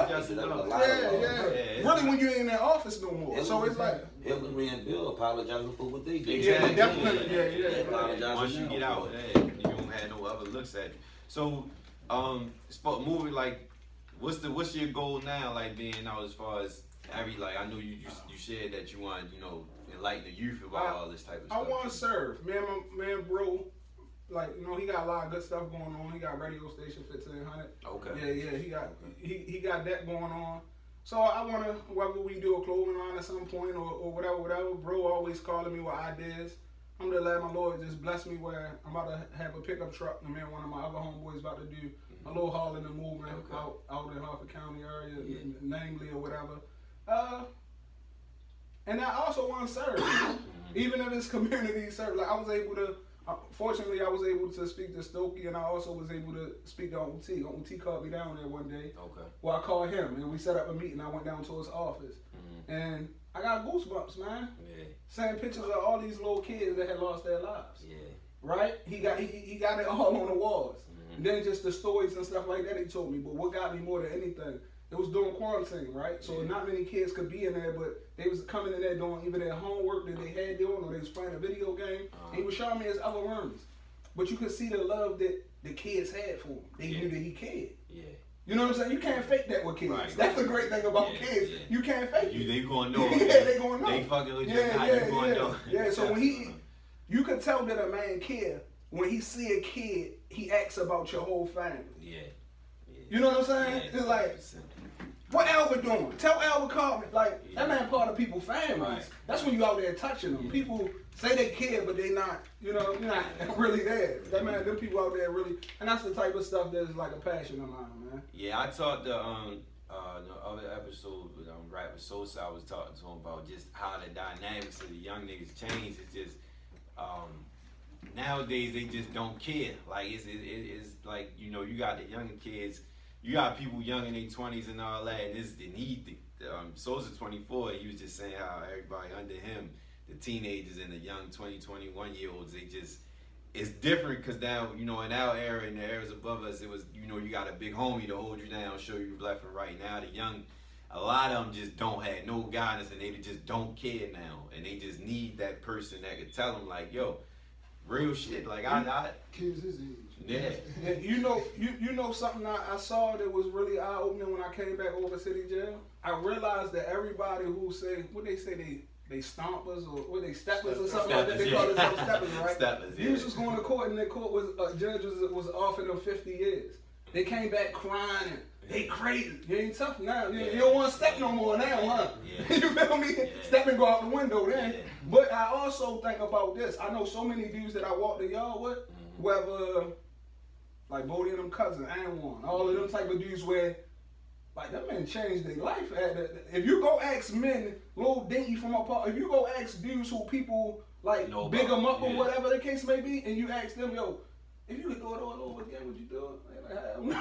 just enough. Yeah. Really, when you ain't in that office no more. So it's like Hillary and Bill apologizing for what they did. Yeah, definitely. Yeah. Apologizing Once you now. get out, you don't have no other looks at you. So, movie like, what's your goal now? Like being out as far as I know you shared that you want enlighten the youth about all this type of stuff. I want to serve, man, bro. Like he got a lot of good stuff going on. He got radio station 1500. Okay. Yeah. He got that going on. So I want to, whether we do a clothing line at some point or whatever. Bro always calling me with ideas. I'm just glad my Lord just blessed me where I'm about to have a pickup truck. And man, one of my other homeboys about to do a little hauling and moving out in Harford County area, namely or whatever. And I also want to serve, even if it's community service. Like fortunately, I was able to speak to Stokey, and I also was able to speak to Uncle T. Uncle T called me down there one day. Okay. Well, I called him, and we set up a meeting. I went down to his office, and I got goosebumps, man. Yeah. Seeing pictures of all these little kids that had lost their lives. Yeah. Right? He got it all on the walls. And then just the stories and stuff like that he told me. But what got me more than anything, it was during quarantine, right? So not many kids could be in there, but they was coming in there doing either their homework that they had doing or they was playing a video game. And he was showing me his other rooms. But you could see the love that the kids had for him. They knew that he cared. Yeah. You know what I'm saying? You can't fake that with kids. Right. That's the great thing about kids. Yeah. You can't fake it. They gonna know. Yeah, they gonna know. They fucking with you. You gonna know. Yeah, so when you could tell that a man care when he see a kid, he asks about your whole family. Yeah. You know what I'm saying? Yeah. It's like, what Alva doing? Tell Alva call me. Like, that man part of people's families. Right. That's when you out there touching them. People say they care, but they not, you're not really there. That man, them people out there really, and that's the type of stuff that's like a passion of mine, man. Yeah, I talked to the other episode with Rap with Sosa, I was talking to him about just how the dynamics of the young niggas change. It's just nowadays they just don't care. Like it's like, you know, you got the younger kids, you got people young in their 20s and all that, and this the need. Sosa 24, he was just saying how everybody under him, the teenagers and the young 20, 21 year olds, they just, it's different because now, you know, in our era, in the eras above us, it was, you know, you got a big homie to hold you down, show you left and right. Now the young, a lot of them just don't have no guidance, and they just don't care now, and they just need that person that could tell them like, yo, real shit. Like I kids his age. Yeah. And you know something I saw that was really eye opening when I came back over city jail. I realized that everybody who say what they say they stompers or what they steppers or something like that. They call themselves steppers, right? Steppers, yeah. You was just going to court and the court was judge was offering them 50 years. They came back crying and they crazy. You ain't tough now. You don't want to step no more now, huh? Yeah. You feel me? Yeah. Step and go out the window then. Yeah. But I also think about this. I know so many dudes that I walk the yard with, whether like Bodie and them cousins, and one, all of them type of dudes where like that man changed their life. If you go ask men, little dinky from a park, if you go ask dudes who people like big them up or whatever the case may be, and you ask them, yo, if you could do it all over again, would you do it? They're like, hell no.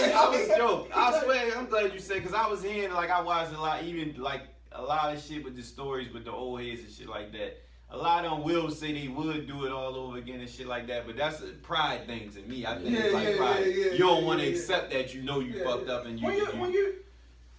I was joking. I swear, I'm glad you said, because I was hearing, like, I watched a lot, even like a lot of shit with the stories with the old heads and shit like that. A lot of them will say they would do it all over again and shit like that, but that's a pride thing to me. I think it's like pride. You don't want to accept that you know you fucked up and you.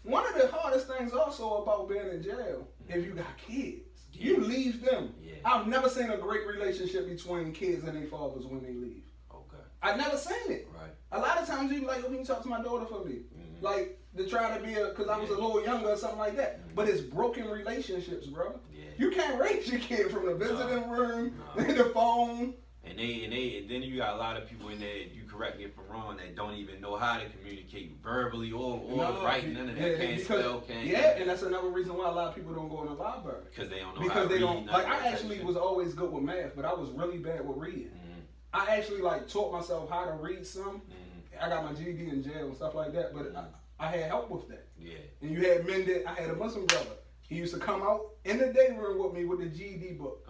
One of the hardest things also about being in jail, if you got kids, you leave them. Yeah. I've never seen a great relationship between kids and their fathers when they leave. Okay. I've never seen it. Right. A lot of times you be like, yo, can you talk to my daughter for me? Mm-hmm. Like, to try to be because I was a little younger or something like that. Mm-hmm. But it's broken relationships, bro. Yeah. You can't raise your kid from the visiting room, No. the phone. And then you got a lot of people in there, you correct me if I'm wrong, that don't even know how to communicate verbally or writing, none of that, can't spell, can't. Yeah, and that's another reason why a lot of people don't go in the library. Because they don't know Because how to they read. don't, like, I actually was always good with math, but I was really bad with reading. Mm-hmm. I actually, like, taught myself how to read some. Mm-hmm. I got my GED in jail and stuff like that, but I had help with that. Yeah. And you had men that, I had a Muslim brother. He used to come out in the day room with me with the GED book.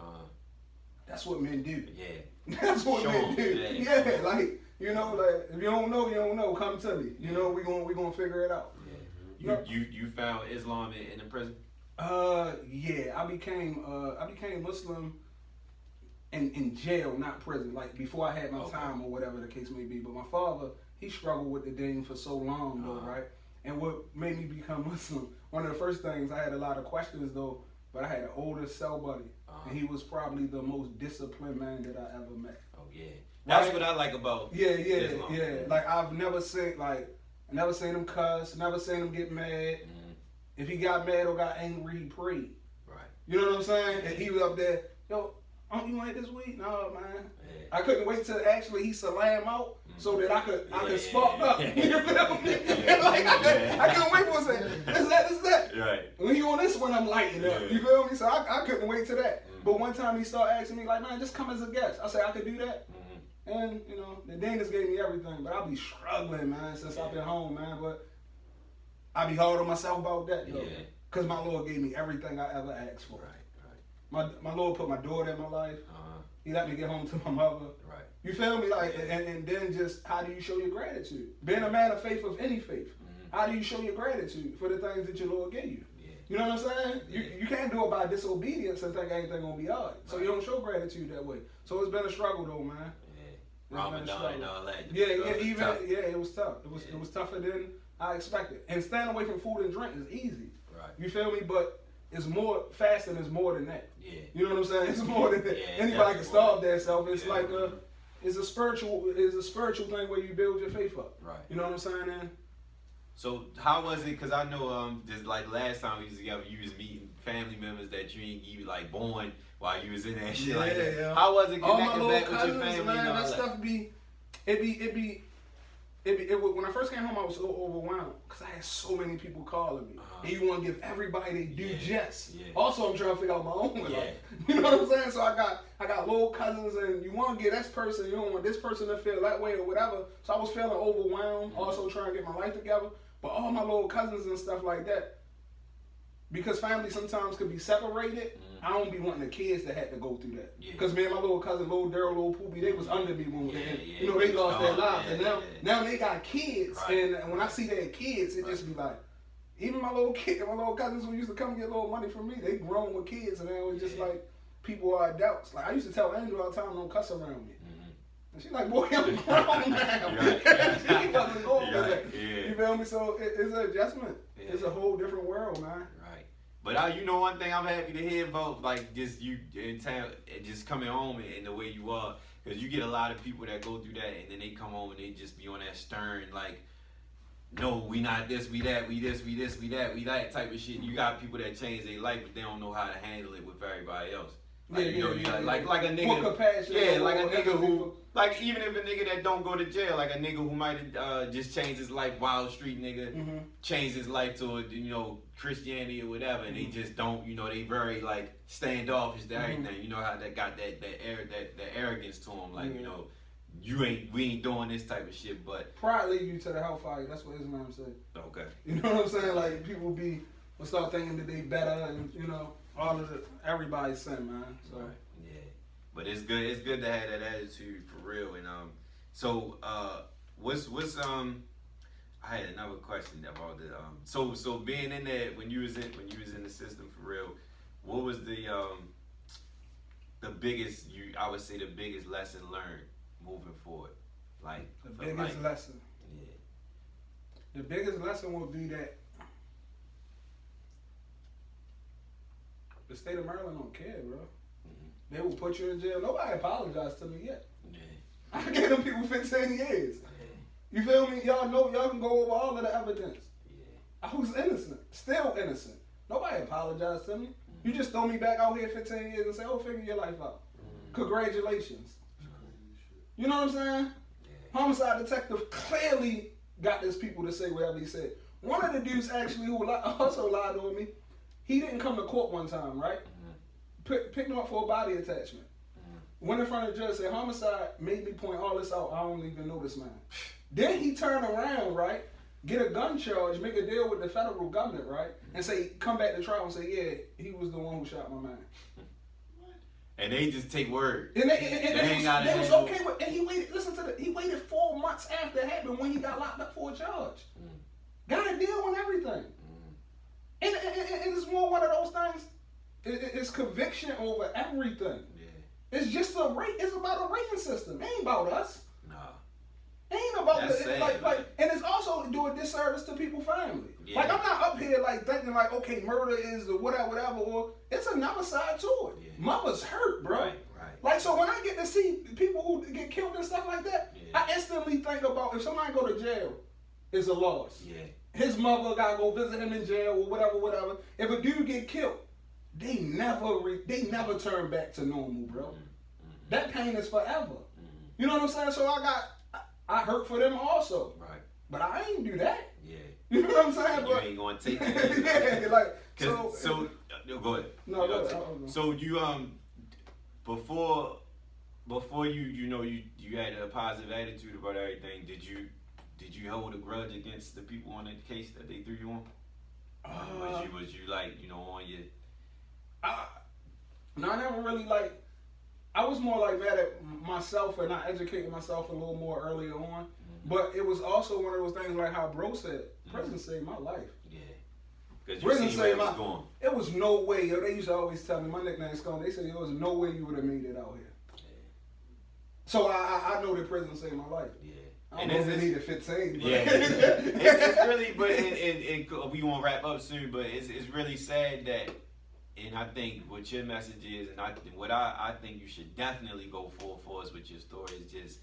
That's what men do. Yeah. That's what Show men 'em, do. yeah. Yeah, like, you know, like, if you don't know, you don't know. Come to me. You know, we gonna figure it out. Yeah. You found Islam in the prison? Yeah. I became Muslim in jail, not prison. Like, before I had my time or whatever the case may be. But my father, he struggled with the deen for so long, though, right? And what made me become Muslim, one of the first things, I had a lot of questions, though, but I had an older cell buddy. And he was probably the most disciplined man that I ever met. Oh, yeah. That's what I like about Islam. Yeah. Like, I've never seen, I never seen him cuss, never seen him get mad. Mm-hmm. If he got mad or got angry, he prayed. Right. You know what I'm saying? And he was up there, yo, you want this week? No, man. Yeah. I couldn't wait till actually he salam out so that I could spark up. You feel me? I couldn't wait for him to say, this is that. Right. When he on this one, I'm lighting up. You feel me? So I couldn't wait till that. But one time he started asking me, like, man, just come as a guest. I said, I could do that. And, you know, the Danish gave me everything. But I'll be struggling, man, since I've been home, man. But I be hard on myself about that, though. Yeah. Because my Lord gave me everything I ever asked for. Right. My Lord put my daughter in my life. He let me get home to my mother. Right. You feel me? Like, and then just how do you show your gratitude? Being a man of faith of any faith, how do you show your gratitude for the things that your Lord gave you? Yeah. You know what I'm saying? Yeah. You can't do it by disobedience and think everything gonna be all right. So you don't show gratitude that way. So it's been a struggle though, man. Yeah. Ramadan and all that. It was tough. It was tougher than I expected. And staying away from food and drink is easy. Right. You feel me? But it's more, fasting is more than that. Yeah. You know what I'm saying? It's more than that. Anybody can starve themselves. It's like it's a spiritual thing where you build your faith up. Right. You know what I'm saying, man? So how was it? Cause I know just like last time we was together, you was meeting family members that you ain't even like born while you was in that shit like that. Yeah. How was it connecting back with your family? Man, and all that stuff when I first came home, I was so overwhelmed because I had so many people calling me. And you want to give everybody they due just. Yeah. Also, I'm trying to figure out my own life. You know what I'm saying? So I I got little cousins, and you want to get this person, you don't want this person to feel that way or whatever. So I was feeling overwhelmed, also trying to get my life together. But all my little cousins and stuff like that, because family sometimes could be separated, I don't be wanting the kids that had to go through that. Because me and my little cousin, little Daryl, little Poopy, they was under me when you know, they lost their lives. And now they got kids, and when I see their kids, it just be like, even my little cousins who used to come get a little money from me, they grown with kids, and it was just like, people are adults. Like, I used to tell Angel all the time, don't cuss around me. And she's like, boy, I'm grown now. She wasn't going for that. You feel me? So it's an adjustment. It's a whole different world, man. Right. But you know, one thing I'm happy to hear about, like, just you in town, just coming home and the way you are, because you get a lot of people that go through that, and then they come home and they just be on that stern, like, no, we not this, we that, we this, we this, we that type of shit. You got people that change their life, but they don't know how to handle it with everybody else. Like, like a nigga, more compassion, like a nigga who, like, even if a nigga that don't go to jail, like a nigga who might have just changed his life, Wild Street nigga, changed his life to, you know, Christianity or whatever, and they just don't, you know, they very, like, standoffish to everything. You know how they got that arrogance to them, like, you know, we ain't doing this type of shit, but pride lead you to the hellfire. That's what Islam said. Okay. You know what I'm saying? Like, people will start thinking that they better, and, you know, everybody's sin, man. So yeah, but it's good. It's good to have that attitude for real. And so what's I had another question about the so being in there when you was in the system for real, what was the biggest I would say the biggest lesson learned moving forward, like the biggest lesson. Yeah. The biggest lesson would be that the state of Maryland don't care, bro. They will put you in jail. Nobody apologized to me yet. I gave them people 15 years. You feel me? Y'all know, y'all can go over all of the evidence. I was innocent, still innocent. Nobody apologized to me. You just throw me back out here 15 years and say, oh, figure your life out. Congratulations. You know what I'm saying? Homicide detective clearly got his people to say whatever he said. One of the dudes actually who also lied on me, he didn't come to court one time, right? Picked him up for a body attachment. Went in front of the judge, said, homicide made me point all this out. I don't even know this man. Then he turned around, right? Get a gun charge, make a deal with the federal government, right? And say, come back to trial and say, yeah, he was the one who shot my man. And they just take word. And they was okay with, and he waited, listen to he waited 4 months after it happened when he got locked up for a charge. Got a deal on everything. And it's more one of those things, it's conviction over everything. It's just it's about a rating system. It ain't about us. Nah. It ain't about sad, and it's also to do a disservice to people's family. Like, I'm not up here like thinking like, okay, murder is the whatever, or it's another side to it. Mother's hurt, bro. Right. Like, so when I get to see people who get killed and stuff like that, I instantly think about if somebody go to jail, it's a loss. His mother gotta go visit him in jail or whatever. If a dude get killed, they never turn back to normal, bro. That pain is forever. You know what I'm saying? So I hurt for them also. Right. But I ain't do that. You know what I'm saying? You ain't gonna take that. Like, so go ahead. No, go ahead. So you before you had a positive attitude about everything, did you hold a grudge against the people on the case that they threw you on? Was you like, you know, on your no, I never really like. I was more like mad at myself and not educating myself a little more earlier on. But it was also one of those things like how bro said, prison saved my life. Because prison saved my life. It was no way. They used to always tell me, my nickname's Scone. They said there was no way you would have made it out here. So I know that prison saved my life. I don't know if it needed 15. But it's really, but and we won't wrap up soon, but it's really sad that. And I think what your message is, and what I think you should definitely go for us with your story is just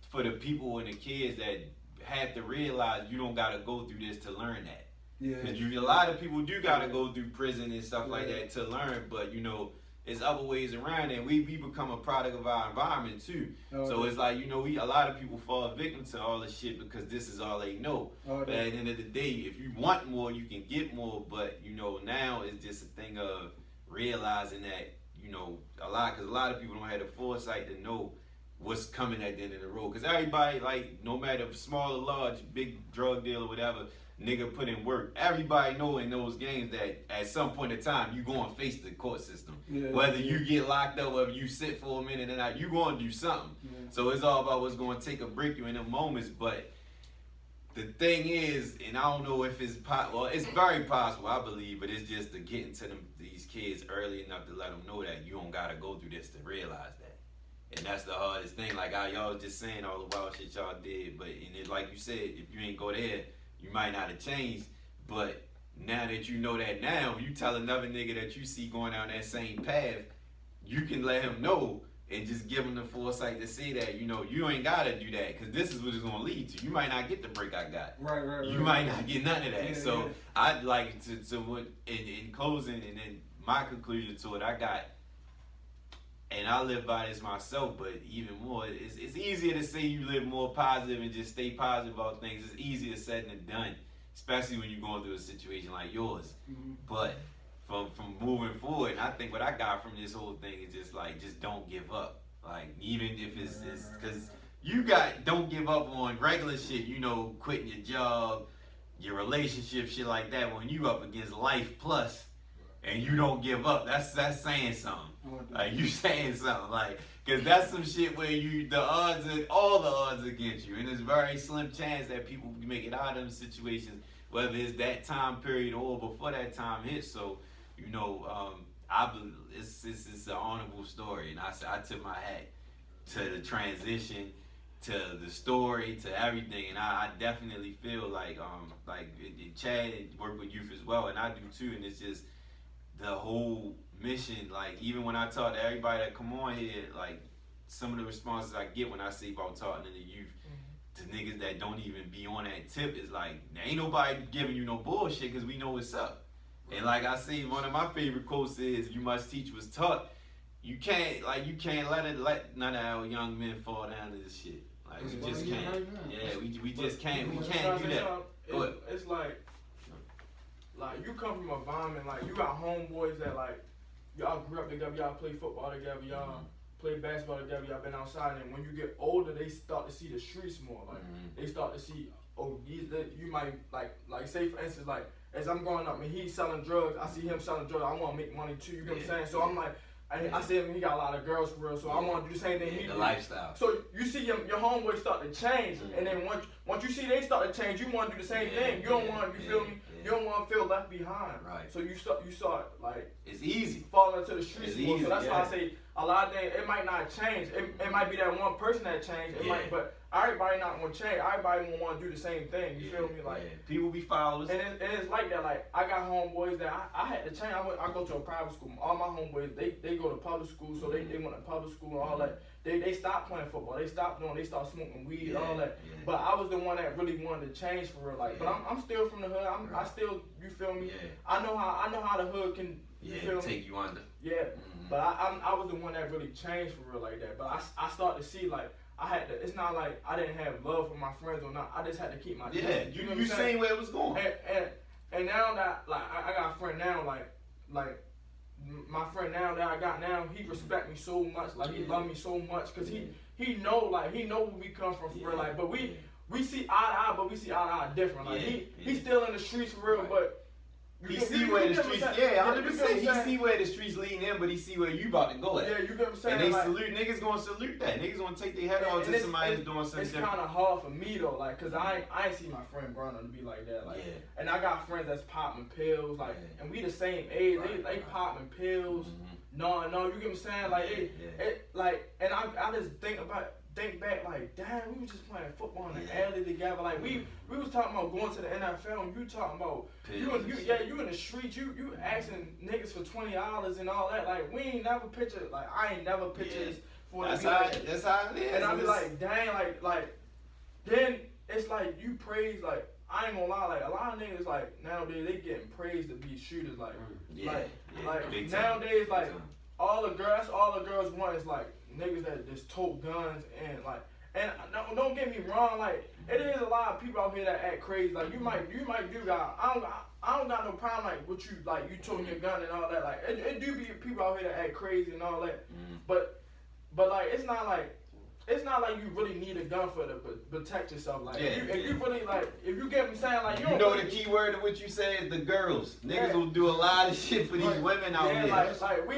for the people and the kids that have to realize you don't got to go through this to learn that. Because a lot of people do got to go through prison and stuff like that to learn, but you know, there's other ways around it. We become a product of our environment too. So it's like, you know, a lot of people fall victim to all this shit because this is all they know. But at the end of the day, if you want more, you can get more. But, you know, now it's just a thing of realizing that you know, because a lot of people don't have the foresight to know what's coming at the end of the road. Because everybody, like, no matter small or large, big drug deal or whatever, nigga put in work. Everybody know in those games that at some point in time, you going to face the court system. Yeah, whether you get locked up, whether you sit for a minute and out, you going to do something. Yeah. So it's all about what's going to take a break you in them moments. But the thing is, and I don't know if it's well, it's very possible, I believe, but it's just to get into these kids early enough to let them know that you don't got to go through this to realize that. And that's the hardest thing. Like y'all was just saying all the wild shit y'all did, but and it, like you said, if you ain't go there, you might not have changed. But now that you know that now, you tell another nigga that you see going down that same path, you can let him know and just give him the foresight to see that, you know, you ain't gotta do that, because this is what it's gonna lead to. You might not get the break I got. Right. You might not get none of that. Yeah, so yeah. I'd like to what in closing, and then my conclusion to it, I got, and I live by this myself, but even more, it's easier to say you live more positive and just stay positive about things. It's easier said than done, especially when you're going through a situation like yours. Mm-hmm. But from moving forward, and I think what I got from this whole thing is just don't give up. Like, even if it's because you don't give up on regular shit, you know, quitting your job, your relationship, shit like that. When you up against life plus, and you don't give up, that's saying something. Like, you saying something, like, because that's some shit where all the odds against you, and there's very slim chance that people make it out of them situations, whether it's that time period or before that time hits. So, you know, I believe it's an honorable story, and I tip my hat to the transition, to the story, to everything, and I definitely feel like Chad worked with youth as well, and I do too, and it's just the whole mission. Like, even when I talk to everybody that come on here, like, some of the responses I get when I say about talking to the youth, to niggas that don't even be on that tip, is like, ain't nobody giving you no bullshit because we know what's up. And like I see, one of my favorite quotes is, "You must teach what's taught." You can't let none of our young men fall down to this shit. Like, we just can't. Right, yeah, we just can't. We But can't do that. It's like you come from an environment, like, you got homeboys that, like, y'all grew up together, y'all play football together, y'all play basketball together, y'all been outside, and when you get older, they start to see the streets more. Like, they start to see, you might, like say for instance, like, as I'm growing up and he's selling drugs, I see him selling drugs, I want to make money too, you know what I'm saying? So I'm like, I see him, he got a lot of girls for real, so I want to do the same thing he The do. lifestyle. So you see your homeboys start to change, and then once you see they start to change, you want to do the same thing. You don't want, you feel me? You don't want to feel left behind. Right. So you start like, It's easy. falling into the streets It's more. easy, So that's why yeah. I say a lot of things, it might not change. It might be that one person that changed. It Yeah. might, but everybody not gonna change. Everybody gonna want to do the same thing. You feel me? Like, people be followers. and it's like that. Like, I got homeboys that I had to change. I go to a private school. All my homeboys, they go to public school, so they went to public school and all that. They stopped playing football. They stopped they start smoking weed, all that. Yeah. But I was the one that really wanted to change for real. Like, but I'm still from the hood. I still, you feel me? Yeah. I know how the hood can. You feel me? Take you under. Yeah. But I was the one that really changed for real like that. But I started to see, like, I had to. It's not like I didn't have love for my friends or not. I just had to keep my distance. You know what I'm seen saying? where it was going. And now that, like, I got a friend now, like my friend now that I got now, he respect me so much, like, he love me so much, cause he know where we come from for real, like, but we see eye to eye, but we see eye to eye different. Like, he's still in the streets for real, but He see where the streets, 100%. He see see where the streets leading him, but he see where you about to go at. Yeah, you get what I'm saying? And they like, salute, niggas gonna salute that. Niggas gonna take their head off and to somebody who's doing something it's different. kind of hard for me though, like, cause I ain't see my friend growing up to be like that, like, and I got friends that's popping pills, like, and we the same age, they popping pills. No, you get what I'm saying? Like, it like, and I just think back, like, damn, we was just playing football in the alley together. Like, we was talking about going to the NFL, and you talking about you in the streets, you asking niggas for $20 and all that. Like, we ain't never pictured, like, I ain't never pictured this for That's how it is. and I be like, dang, like, then it's like you praise, like, I ain't gonna lie, like, a lot of niggas, like, nowadays they getting praised to be shooters, like, like nowadays, like, all the girls want is, like, niggas that just tote guns, and, like, And don't get me wrong, like it is a lot of people out here that act crazy. Like you might do got. I don't got no problem like what you like. You toting your gun and all that. Like it do be people out here that act crazy and all that. But like it's not like you really need a gun for to protect yourself. Like if you really like if you get what I'm saying, like you know the key word of what you say is the girls. Niggas will do a lot of shit for these women out here. Like we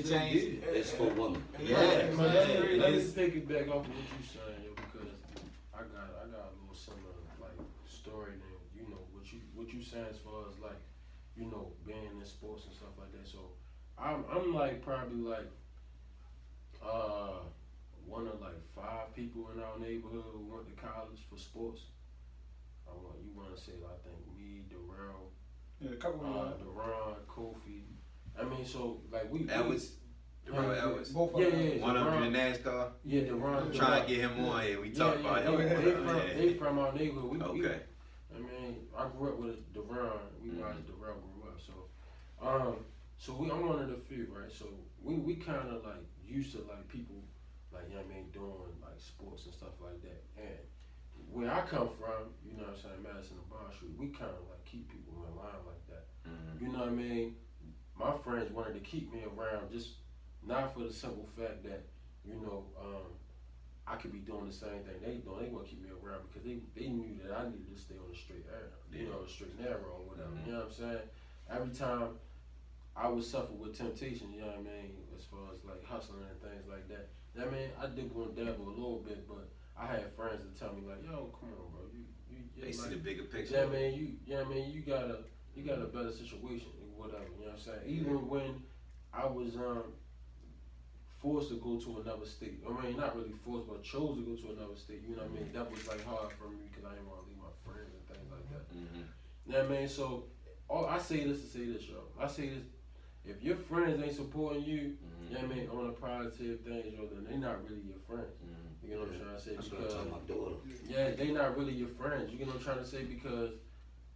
change. It's for women. Let me take it back off of what you saying, yo, because I got a little similar like story than what you saying as far as like being in sports and stuff like that. So I'm like probably like one of like 5 people in our neighborhood who went to college for sports. You want to say I think me, Darrell, a couple of Deron, Kofi. I mean, so like we. Ellis. Ellis. Both of them. One of them in NASCAR. Yeah, Deron. Trying to get him on here. We talked about him. They from our neighborhood. Okay. I mean, I grew up with Deron. We watched Darrell grew up. So I'm one of the few, right? So we kind of like used to like people like doing like sports and stuff like that. And where I come from, you know what I'm saying, Madison and Bond Street, we kind of like keep people in line like that. You know what I mean? My friends wanted to keep me around just not for the simple fact that I could be doing the same thing they doing. They want to keep me around because they knew that I needed to stay on the straight arrow, the straight and narrow or whatever. You know what I'm saying? Every time I would suffer with temptation, you know what I mean, as far as like hustling and things like that. I mean, I did go and dabble a little bit, but I had friends that tell me like, "Yo, come on, bro, you they see like, the bigger picture." Yeah, man, you got a better situation or whatever. You know what I'm saying? Even when I was forced to go to another state. I mean, not really forced, but chose to go to another state. You know what I mean? That was like hard for me because I didn't want to leave my friends and things like that. You know what I mean? So, I say this to say this, yo. I say this. If your friends ain't supporting you, you know what I mean, on the positive things, yo, then they not really your friends. You know what I'm trying to say? That's because, what I tell my daughter. Yeah, they not really your friends. You know what I'm trying to say? Because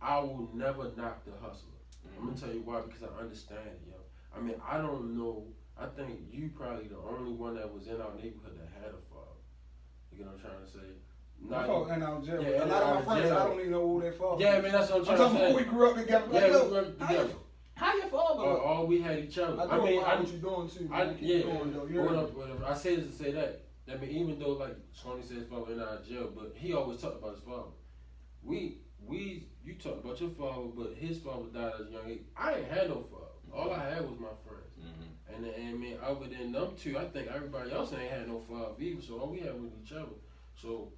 I will never knock the hustler. I'm gonna tell you why, because I understand it, yo. I mean, I don't know. I think you probably the only one that was in our neighborhood that had a father. You know what I'm trying to say? I fought in our jail. Yeah, a lot of my friends, I don't even know who their father. Yeah, I mean, that's what I'm trying to say. We grew up together. Yeah, like, we grew up together. How your father? All we had each other. I mean, what you doing too. Whatever. I say this to say that. I mean, even though like Sony said his father in our jail, but he always talked about his father. You talk about your father, but his father died as a young age. I ain't had no father. All I had was my friends. And I mean, other than them two, I think everybody else ain't had no father either. So all we had was each other. So,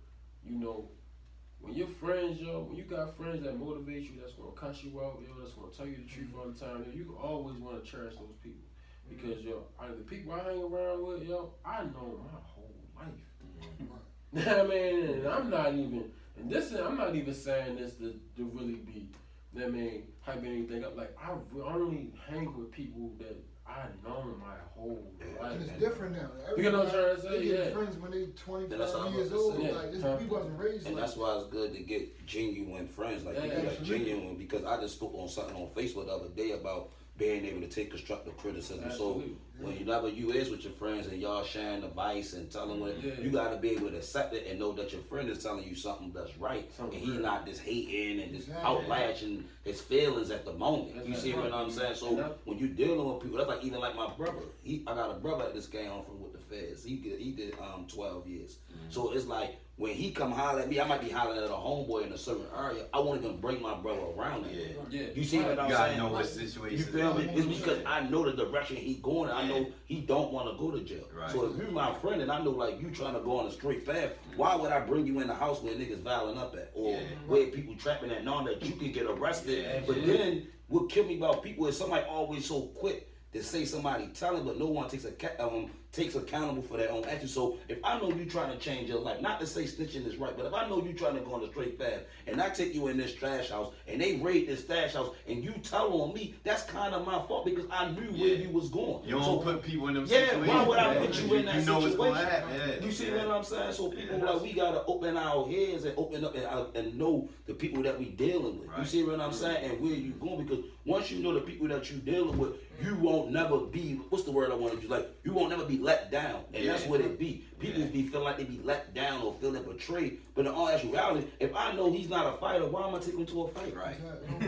when your friends, when you got friends that motivate you, that's gonna cuss you out, that's gonna tell you the truth all the time, you always want to cherish those people. Because the people I hang around with, I know my whole life. I mean, and I'm not even saying this to really be, hyping anything up. Like, I only hang with people that I know my whole life. And it's different now. You know what I'm trying to say? They get friends when they 25 years old. Like, we wasn't raised and like that's why it's good to get genuine friends. Like, people that's genuine. Because I just spoke on something on Facebook the other day about being able to take constructive criticism. Absolutely. So whenever you is with your friends and y'all sharing advice and telling them, you gotta be able to accept it and know that your friend is telling you something that's right, and he's not just hating and just outlashing his feelings at the moment. You see what I'm saying? So when you dealing with people, that's like even like my brother. I got a brother that just came home from with the feds. He did 12 years. So it's like when he come holler at me, I might be hollering at a homeboy in a certain area. I want to bring my brother around him. You see what I'm saying? You gotta know what situation. You feel me? It's because I know the direction he going. I know he don't want to go to jail. Right. So if you my friend and I know like you trying to go on a straight path, why would I bring you in the house where niggas violent up at or where people trapping at, knowing that you can get arrested? But then what killed me about people is somebody always so quick to say somebody telling, but no one takes accountable for their own actions. So if I know you trying to change your life, not to say snitching is right, but if I know you trying to go on the straight path and I take you in this trash house and they raid this stash house and you tell on me, that's kind of my fault because I knew where you was going. You don't put people in them situations. Why would I put you in that situation? You know what's going to situation? happen. You see what I'm saying? So people like we gotta open our heads and open up and know the people that we dealing with. You see what I'm saying? And where you going? Because once you know the people that you dealing with, you won't never be, what's the word I want to use? Like, you won't never be let down. And that's what it be. People be feeling like they be let down or feeling betrayed. But in all actuality, if I know he's not a fighter, why am I taking him to a fight? Right.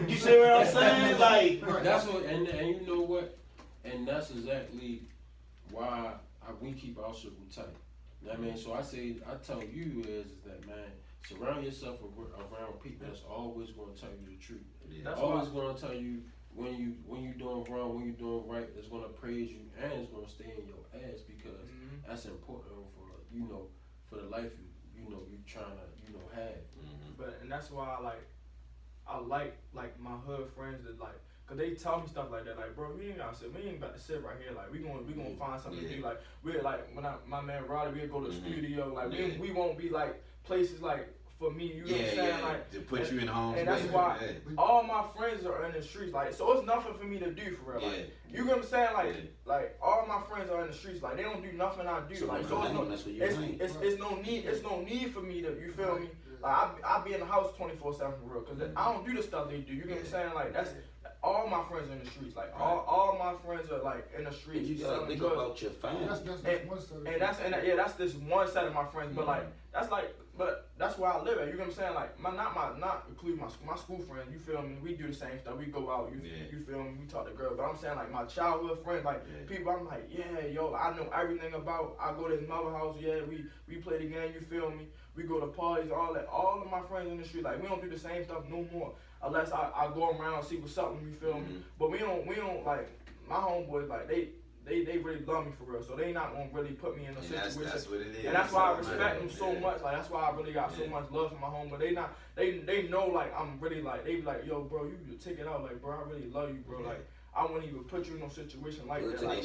You see what I'm saying? Like, that's what, and you know what? And that's exactly why we keep our circle tight. You know what I mean? So I tell you is that, man, surround yourself around people that's always going to tell you the truth. That's always going to tell you when you doing wrong, when you doing right. It's going to praise you and it's going to stay in your ass because that's important for the life you trying to have. But and that's why I like my hood friends that like. Cause they tell me stuff like that, like, bro, we ain't got to sit right here, like, we gonna find something to do, like, we're like, when my man Ronald, we'll go to the studio, like, we won't be like places like for me, you know what I'm saying, like, to put you in harm's way. and that's why all my friends are in the streets, like, so it's nothing for me to do for real, like, you know what I'm saying, like all my friends are in the streets, like, they don't do nothing I do, so like, so it's no need for me to, you feel me, like, I be in the house 24/7 for real, cause I don't do the stuff they do, you know what I'm saying, like, that's. All my friends are in the streets, like all my friends are like in the streets. You gotta think about your family. That's one set. That's this one set of my friends, but like that's where I live at. You know what I'm saying? Like not including my school friends. You feel me? We do the same stuff. We go out. You feel me? We talk to girls. But I'm saying like my childhood friends, like people. I'm like I know everything about. I go to his mother house. Yeah, we play the game. You feel me? We go to parties. All that. All of my friends in the street. Like we don't do the same stuff no more. Unless I go around and see what's up, you feel me? But we don't like my homeboys like they really love me for real, so they not gonna really put me in a situation. That's what it is. And that's why I respect them so much. Like that's why I really got so much love for my homeboy. They know like I'm really like they be like, yo, bro, you take it out, like bro, I really love you, bro, like. I wouldn't even put you in no situation like that. Like,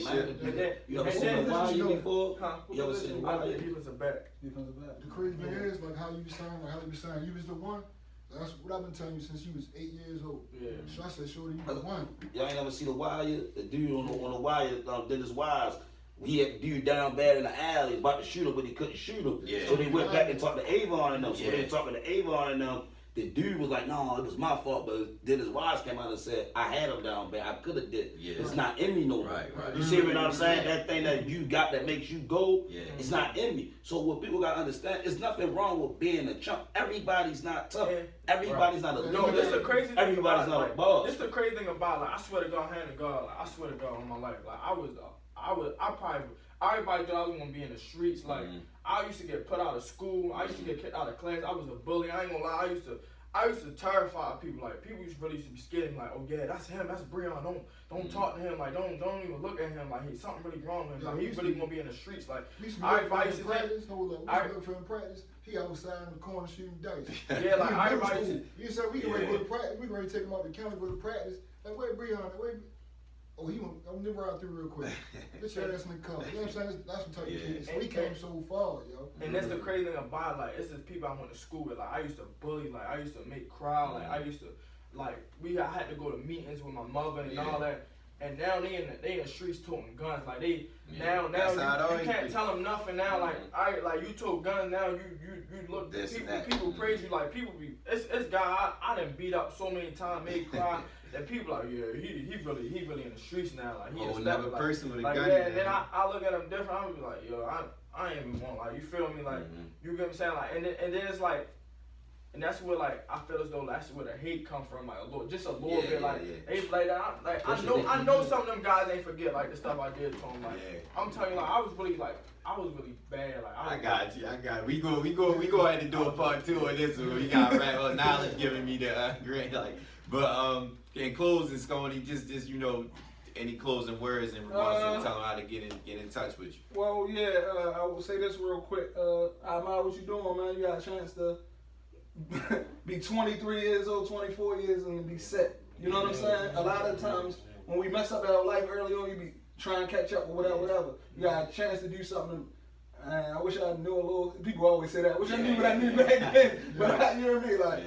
you ever seen Wire before? You ever seen Wire? Defensive back. The crazy thing is like how you saying, you was the one. That's what I've been telling you since you was 8 years old. Yeah. So I said, shorty, you the one. Y'all ain't never see the Wire? The dude on the Wire, Dennis Wise. He had the dude down bad in the alley, about to shoot him, but he couldn't shoot him. Yeah. So they went back and talked to Avon and them. So when they talking to Avon and them, the dude was like, no, it was my fault, but Dennis Wise came out and said, I had him down bad, I could have did. Yeah. It's not in me no more. Right. You see what I'm saying? That thing that you got that makes you go, it's not in me. So what people gotta understand, there's nothing wrong with being a chump. Everybody's not tough. Everybody's not a leader. No, this the crazy thing. Everybody's not a boss. This the crazy thing about like, I swear to God, hand to God, like, I swear to God on my life, like everybody thought I was gonna be in the streets. Like I used to get put out of school. I used to get kicked out of class. I was a bully. I ain't gonna lie. I used to terrify people. Like people used to be scared of me. Like, oh yeah, that's him. That's Breon. Don't talk to him. Like don't even look at him. Like he's something really wrong with him. Like he's really gonna be in the streets. Like I advise him. For him practice. He outside in the corner shooting dice. Yeah, like I advise him. You said we can ready to go to practice. We can ready to take him out the county go to practice. Like where Breon? Oh, I'm gonna ride through real quick. Get your ass in the car. You know what I'm saying? That's what type of kid. So he came so far, yo. And that's the crazy thing about like it's the people I went to school with. Like I used to bully, like I used to make cry, like I used to I had to go to meetings with my mother and all that. And now they in the streets toting guns. Like they now you can't tell them nothing now. Like you tote guns now. You look people praise you. Like people be it's guy I done beat up so many times, made cry. That people like, yeah, he really in the streets now. Like he another person with a gun. And then I look at him different. I'm be like, yo, I ain't even want like you feel me like you get what I'm saying like and then it's like. And that's where like I feel as though that's where the hate come from, like a little bit, like they like that. I know some of them guys ain't forget like the stuff I did to them. Like I'm telling you, like I was really bad. Like I got you. We go ahead and do a part 2 of this one. We got Knowledge giving me the grant, like. But in closing, Sconey, just any closing words in regards to tell them how to get in touch with you. Well, I will say this real quick. I admire what you're doing, man. You got a chance to be 23 years old, 24 years, and be set. You know what I'm saying? A lot of times when we mess up our life early on, you be trying to catch up or whatever. You got a chance to do something. And I wish I knew a little. People always say that. I wish I knew what I knew back then. But you know what I mean? Like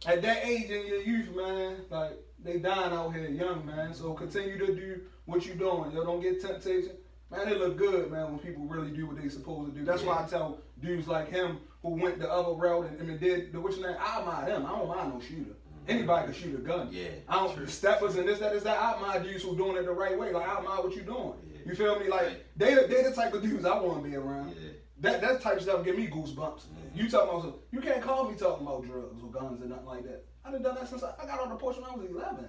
at that age in your youth, man, like they dying out here young, man. So continue to do what you're doing. Yo, don't get temptation. Man, it look good, man, when people really do what they supposed to do. That's why I tell dudes like him who went the other route and did the which name. I admire him. I don't mind no shooter. Anybody can shoot a gun. Yeah. I don't true. steppers and this, that, I admire dudes who doing it the right way. Like I admire what you doing. Yeah. You feel me? Like they the type of dudes I want to be around. Yeah. That type of stuff give me goosebumps. You talking about you can't call me talking about drugs or guns or nothing like that. I done that since I got on the porch when I was 11.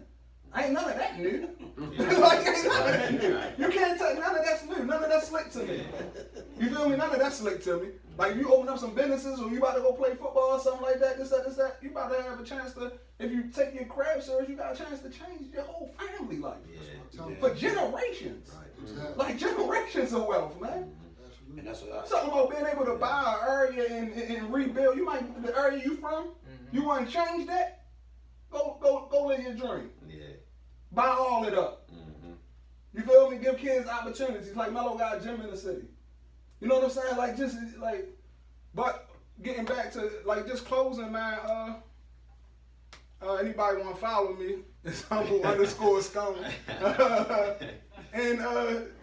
I ain't none of that new. Like ain't none of that new. You can't take none of that's new. None of that's slick to me. You feel me? None of that's slick to me. Like you open up some businesses or you about to go play football or something like that, this, that. You about to have a chance to, if you take your craft serious, you got a chance to change your whole family life. Yeah. For generations. Right. Exactly. Like generations of wealth, man. And that's what Something about being able to buy an area and rebuild. You might the area you from. You want to change that? Go live your dream. Yeah. Buy all it up. Mm-hmm. You feel me? Give kids opportunities. Like Mello got a gym in the city. You know what I'm saying? Like just like, but getting back to like just closing, man. Anybody want to follow me? It's humble_scone. And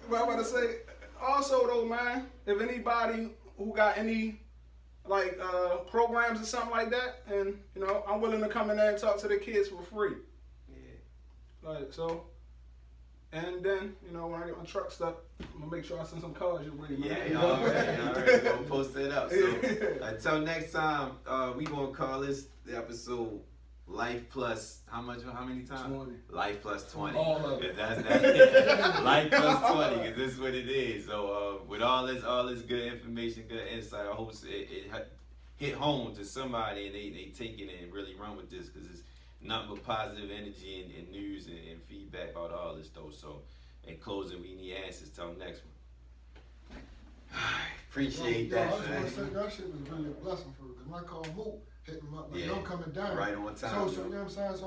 what I'm about to say. Also though, man, if anybody who got any like programs or something like that, and you know, I'm willing to come in there and talk to the kids for free. Yeah. Like so, and then you know when I get my truck stuff, I'm gonna make sure I send some cars your way. Man. Yeah, already gonna post it up. So until next time, we gonna call this the episode Life Plus how many times? 20. Life Plus 20. All of it. That's Life Plus 20, because this is what it is. So with all this good information, good insight, I hope it hit home to somebody and they take it and really run with this, because it's nothing but positive energy and news and feedback about all this though. So in closing, we need answers till next one. Appreciate that, I just man. want to say that shit was really a blessing for me, because when I called Moot, hitting him up, like, Yeah. I'm coming down. Right on time. So you know what I'm saying? So